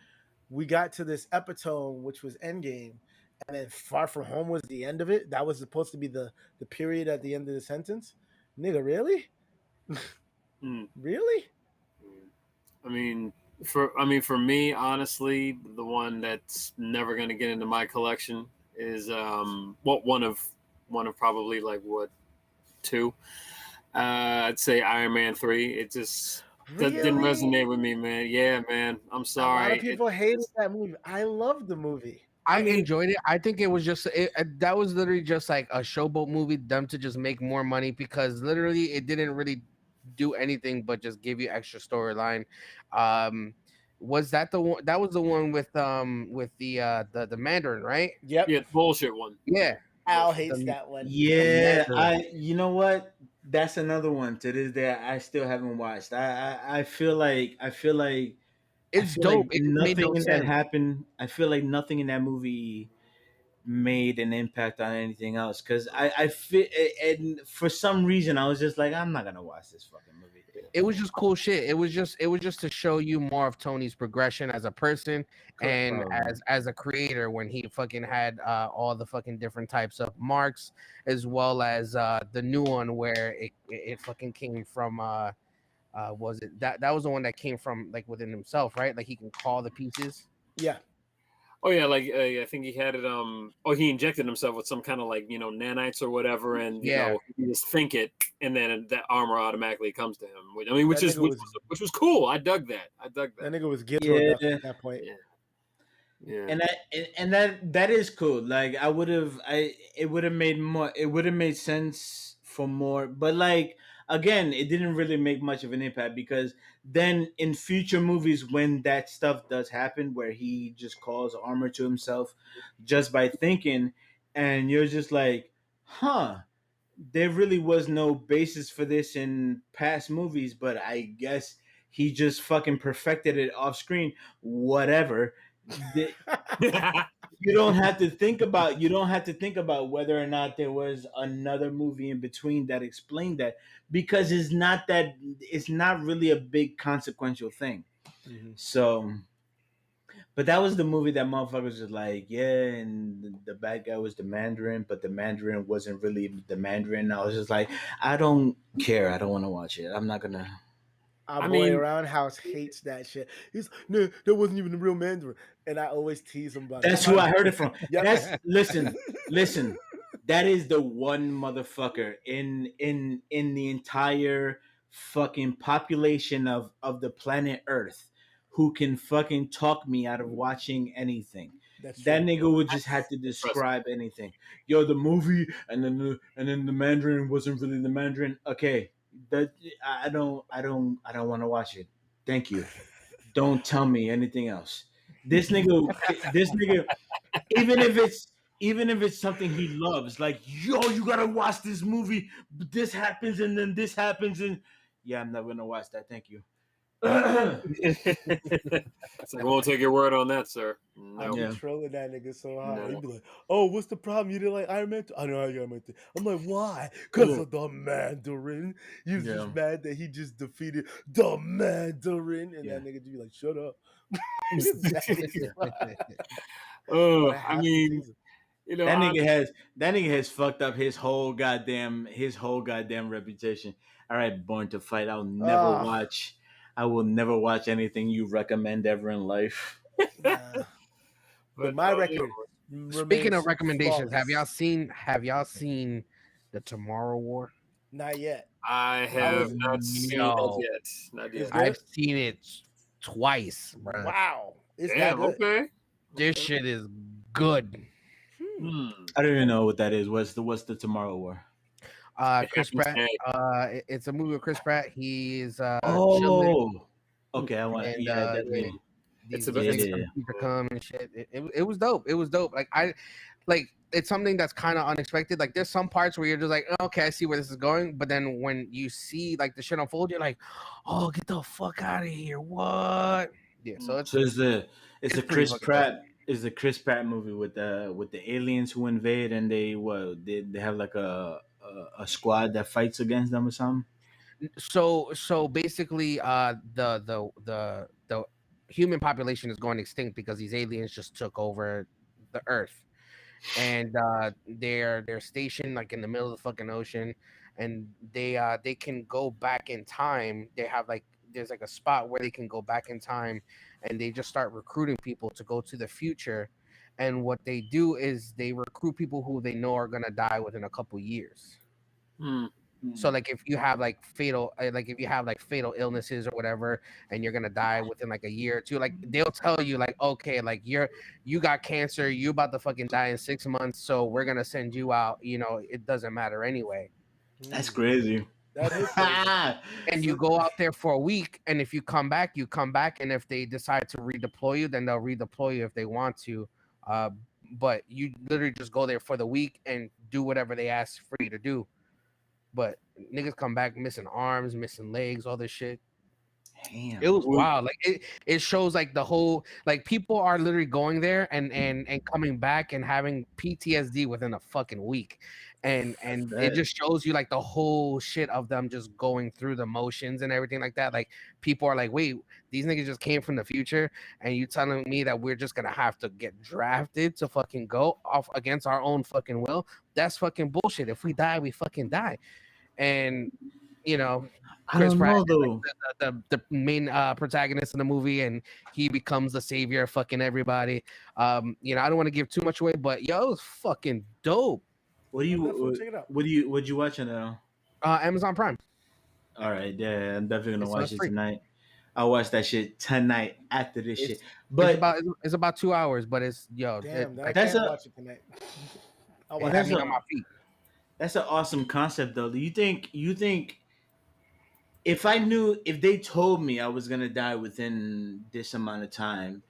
we got to this epitome, which was Endgame, and then Far From Home was the end of it. That was supposed to be the period at the end of the sentence. Nigga, really? Hmm. Really? I mean, For me, honestly, the one that's never going to get into my collection is one of probably like what two. I'd say Iron Man 3. It just that didn't Really? resonate with me, man. Yeah, man. I'm A lot of sorry. people hated that movie. I love the movie. I mean, enjoyed it. I think it was just that was literally just like a showboat movie, them to just make more money because literally it didn't really do anything but just give you extra storyline. Um, was that the one? That was the one with the Mandarin, right? Yep. yeah, bullshit one. Yeah, Al Bullshit. hates that one. the Yeah, Mandarin. you know what? That's another one to this day I still haven't watched. I It's feel like dope. It just made no nothing in that sense. happened. I feel like nothing in that movie made an impact on anything else because I feel, and for some reason I was just like, I'm not gonna watch this fucking movie. It was just cool shit. It was just to show you more of Tony's progression as a person Correct. and as a creator when he fucking had all the fucking different types of marks as well as the new one where it fucking came from was it that was the one that came from like within himself, right? Like he can call the pieces. Yeah. Oh yeah, like I think he had it. Oh, he injected himself with some kind of like nanites or whatever, and Yeah. he just think it, and then that armor automatically comes to him. I mean, which That is nigga was which was cool. I dug that. that nigga was Gizmo enough Yeah, at that point. Yeah, yeah. and that is cool. Like it would have made more. It would have made sense for more, but like again, it didn't really make much of an impact because then in future movies when that stuff does happen, where he just calls armor to himself just by thinking, and you're just like, huh. There really was no basis for this in past movies, but I guess he just fucking perfected it off screen. Whatever. The- you don't have to think about whether or not there was another movie in between that explained that because it's not really a big consequential thing. Mhm. So but that was the movie that motherfuckers was like, yeah, and the bad guy was the Mandarin, but the Mandarin wasn't really the Mandarin. I was just like, I don't care. I don't want to watch it. I'm not gonna. Our I boy mean, Roundhouse hates that shit. He's no, that wasn't even the real Mandarin. And I always tease him about it. That's who I heard it from. Yep. That's listen. That is the one motherfucker in the entire fucking population of the planet Earth who can fucking talk me out of watching anything. That's That true. nigga would just have that's to impressive. describe anything. Yo, the movie, and then the Mandarin wasn't really the Mandarin. Okay, that I don't want to watch it. Thank you. Don't tell me anything else. This nigga, even if it's even if it's something he loves, like yo, you gotta watch this movie. This happens and then this happens and yeah, I'm never gonna watch that. Thank you. It's like, I won't take your word on that, sir. I No, be Yeah. trolling that nigga so hard. He'd no. be like, "Oh, what's the problem? You didn't like Iron Man 2? I know I got Iron Man 2. I'm like, "Why? Because Ugh. of the Mandarin. He was Yeah. just mad that he just defeated the Mandarin." And Yeah. that nigga just be like, "Shut up." He's mad as fuck. But Oh, I I have to mean, tease him. That nigga has fucked up his whole goddamn reputation. All right, Born to Fight. Ah, I will never watch anything you recommend ever in life. nah. But but my yeah, record Speaking of remains recommendations, have flawless. y'all seen the Tomorrow War? Not yet. I How have is it? not seen it Yo, yet. Not It's yet. good. I've seen it twice, bro. Wow, it's that Damn. good. Okay. This Okay. shit is good. Hmm. Hmm. I don't even know what that is. What's the Tomorrow War? It Chris happens Pratt. today. It's a movie with Chris Pratt. He's chilling, Oh, okay. I want. and Yeah, definitely. It's these about. these It's things Yeah. to come and shit. It was dope. It was dope. Like it's something that's kind of unexpected. Like there's some parts where you're just like, okay, I see where this is going, but then when you see like the shit unfold, you're like, oh, get the fuck out of here! What? Yeah. So So it's it's a pretty Chris fucking dope. Pratt is the Chris Pratt movie with the aliens who invade and they have like a squad that fights against them or something. So basically, the human population is going extinct because these aliens just took over the Earth, and they're stationed like in the middle of the fucking ocean, and they can go back in time. They have like there's like a spot where they can go back in time, and they just start recruiting people to go to the future. And what they do is they recruit people who they know are gonna die within a couple years. Hmm. So like if you have like fatal illnesses or whatever, and you're gonna die within like a year or two, like they'll tell you like, okay, like you got cancer, you about to fucking die in 6 months, so we're gonna send you out. It doesn't matter anyway. That's crazy. That is crazy. And you go out there for a week, and if you come back, you come back, and if they decide to redeploy you, then they'll redeploy you if they want to. Uh, but you literally just go there for the week and do whatever they ask for you to do. But niggas come back missing arms, missing legs, all this shit. Damn. It was wild. Like it shows like the whole, like people are literally going there and coming back and having PTSD within a fucking week. And it just shows you like the whole shit of them just going through the motions and everything like that. Like people are like, wait, these niggas just came from the future, and you telling me that we're just gonna have to get drafted to fucking go off against our own fucking will? That's fucking bullshit. If we die, we fucking die. And I don't know though. the main protagonist in the movie, and he becomes the savior of fucking everybody. I don't want to give too much away, but it was fucking dope. What do you? Check it out. What you watching now? Amazon Prime. All right, yeah, I'm definitely gonna It's watch it free. tonight. I'll watch that shit tonight after this shit. It's But it's about 2 hours, but it's Damn, I that's can't a- watch it tonight. I'll it watch has it. me a- on my feet. that's an awesome concept, though. Do you think if they told me I was gonna die within this amount of time,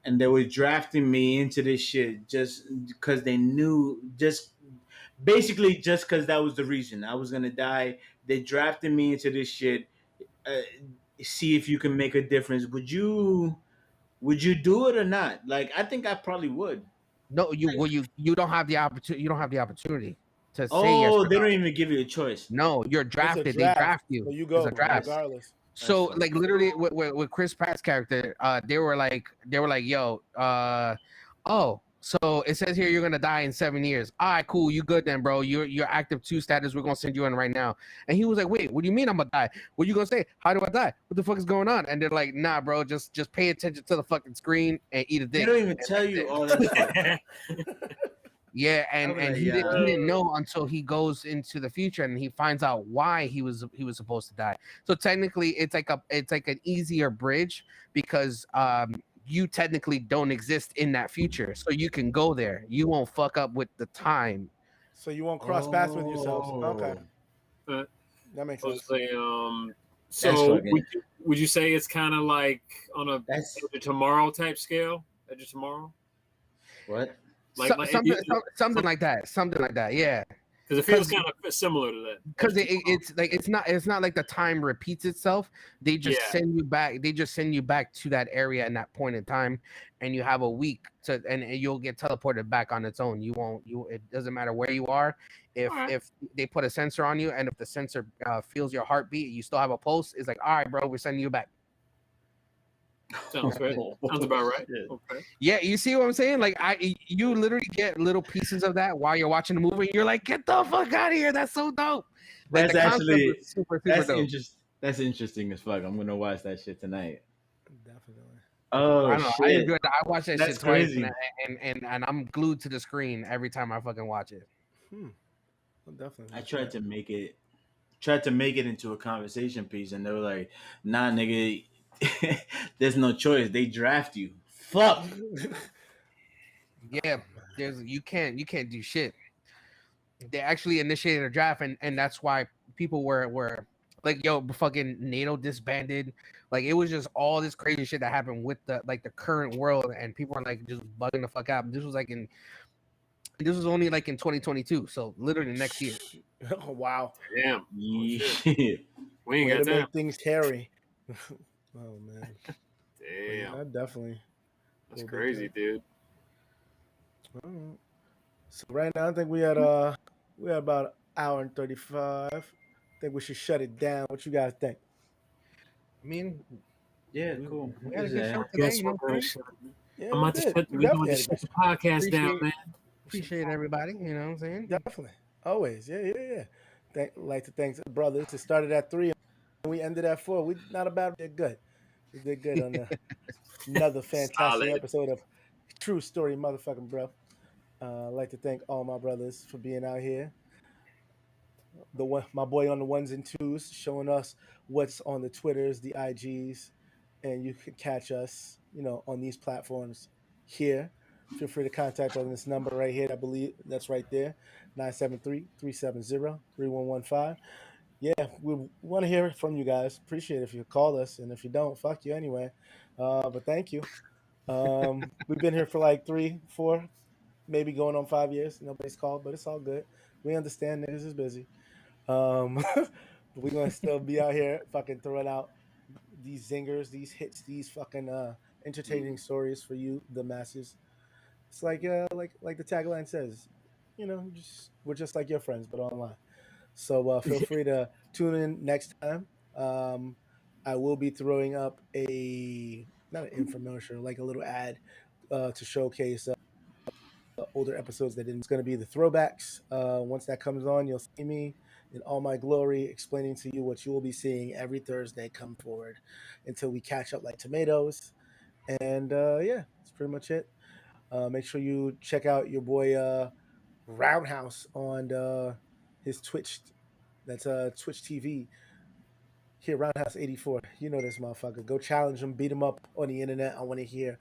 and they were drafting me into this shit just because they knew, just basically just because that was the reason I was gonna die, they drafted me into this shit. Uh, See if you can make a difference. Would you do it or not? Like, I think I probably would. No, you don't have the opportunity. You don't have the opportunity to say yes Oh, or they no. don't even give you a choice. No, you're It's a drafted. They draft, draft you. so you It's go a draft. regardless. So That's like literally with Chris Pratt's character, they were like, yo, oh, so it says here you're gonna die in 7 years. All right, cool, you good then, bro. You're active 2 status. We're gonna send you in right now. And he was like, wait, what do you mean I'm gonna die? What you gonna say? How do I die? What the fuck is going on? And they're like, nah, bro, just pay attention to the fucking screen and eat a They dick. don't even tell you all that shit. Yeah, and I'm and like, he yeah. didn't know until he goes into the future and he finds out why he was supposed to die. So technically, it's like an easier bridge because you technically don't exist in that future, so you can go there. You won't fuck up with the time. So you won't cross paths with yourselves. Okay, Uh, that makes I was sense. saying, That's so fucking- would you say it's kind of like on a That's Edge of Tomorrow type scale? Edge of Tomorrow? what? Something like that. Yeah. Because it feels kind of similar to that. Because it's like it's not like the time repeats itself. They just Yeah. send you back. They just send you back to that area in that point in time, and you have a week to, and you'll get teleported back on its own. It doesn't matter where you are. Alright. If they put a sensor on you, and if the sensor feels your heartbeat, you still have a pulse. It's like, all right, bro, we're sending you back. Sounds right. Sounds about right. Shit. Okay. Yeah, you see what I'm saying? Like you literally get little pieces of that while you're watching the movie. And you're like, get the fuck out of here! That's so dope. Like, That's the concept actually is super that's dope. That's interesting as fuck. I'm gonna watch that shit tonight. Definitely. Oh I don't know. I shit! enjoyed it. I watch that That's shit twice, crazy. and I'm glued to the screen every time I fucking watch it. Well, definitely. I tried to make it into a conversation piece, and they were like, "Nah, nigga, there's no choice. They draft you. Fuck." Yeah, you can't do shit. They actually initiated a draft, and that's why people were like, yo, fucking NATO disbanded. Like it was just all this crazy shit that happened with the current world, and people are like just bugging the fuck out. This was only like in 2022, so literally next year. Oh, wow. Damn. Yeah. We ain't Way got to time. make things hairy. Oh man. Damn. Yeah, definitely. That's crazy, dude. All right. So right now, I think we had about an hour and 35. I think we should shut it down. What you guys think? I mean, Yeah, cool. we had a good Yeah. show today. Guess You know what, what I'm man? saying? Yeah, I'm about to we shut, did. we're going definitely to had a shut good the podcast down, Appreciate- man. Appreciate everybody. You know what I'm saying? Definitely. Always. Yeah. Like to thank the brothers. It started at 3. We ended at 4. We not a bad. We did good. We did good on another fantastic Solid. episode of True Story, motherfucking bro. I'd like to thank all my brothers for being out here. My boy on the ones and twos, showing us what's on the Twitters, the IGs, and you can catch us, on these platforms here. Feel free to contact us on this number right here. I believe that's right there, 973-370-3115. Yeah, we want to hear from you guys. Appreciate it if you call us, and if you don't, fuck you anyway. But thank you. We've been here for like 3, 4, maybe going on 5 years. Nobody's called, but it's all good. We understand niggas is busy. But we're gonna still be out here fucking throwing out these zingers, these hits, these fucking entertaining stories for you, the masses. It's like the tagline says, we're just like your friends, but online. So feel free to tune in next time. I will be throwing up not an infomercial, like a little ad to showcase older episodes that didn't. It's going to be the throwbacks. Once that comes on, you'll see me in all my glory explaining to you what you will be seeing every Thursday come forward until we catch up like tomatoes. And yeah, that's pretty much it. Make sure you check out your boy Roundhouse on his Twitch. That's Twitch TV. Here, Roundhouse 84. You know this motherfucker. Go challenge him, beat him up on the internet. I want to hear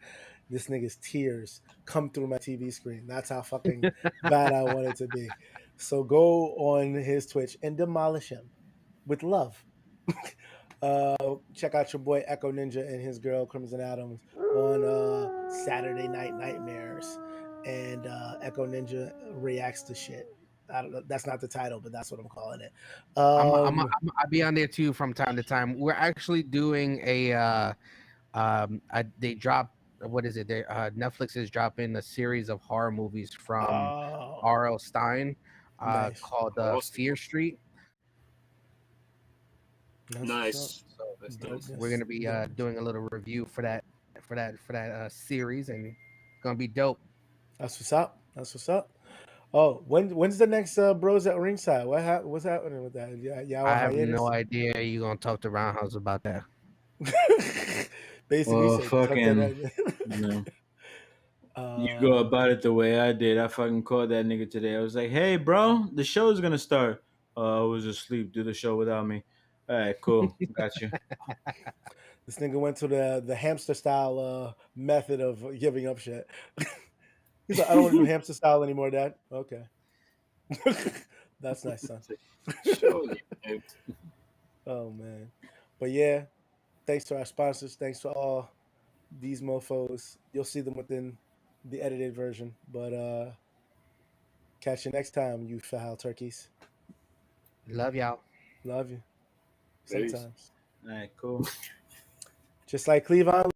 this nigga's tears come through my TV screen. That's how fucking bad I want it to be. So go on his Twitch and demolish him with love. Check out your boy Echo Ninja and his girl Crimson Adams on Saturday Night Nightmares. And Echo Ninja reacts to shit. I don't know. That's not the title, but that's what I'm calling it. I'll be on there too from time to time. We're actually doing they dropped, what is it? Netflix is dropping a series of horror movies from R.L. Stein Nice. called Fear Street. Nice. So Nice. we're gonna be doing a little review for that series, and it's gonna be dope. That's what's up. Oh, when's the next Bros at Ringside? What's happening with that? Yeah, I have no idea. You're gonna talk to Roundhouse about that. Basically, Well, said fucking, you go about it the way I did. I fucking called that nigga today. I was like, "Hey, bro, the show's gonna start." I was asleep. Do the show without me. All right, cool. Got you. This nigga went to the hamster style method of giving up shit. He's like, I don't want to do hamster style anymore, Dad. Okay. That's nice, son. Oh, man. But yeah, thanks to our sponsors. Thanks to all these mofos. You'll see them within the edited version. But catch you next time, you foul turkeys. Love y'all. Love you. Sometimes. All right, cool. Just like Cleveland.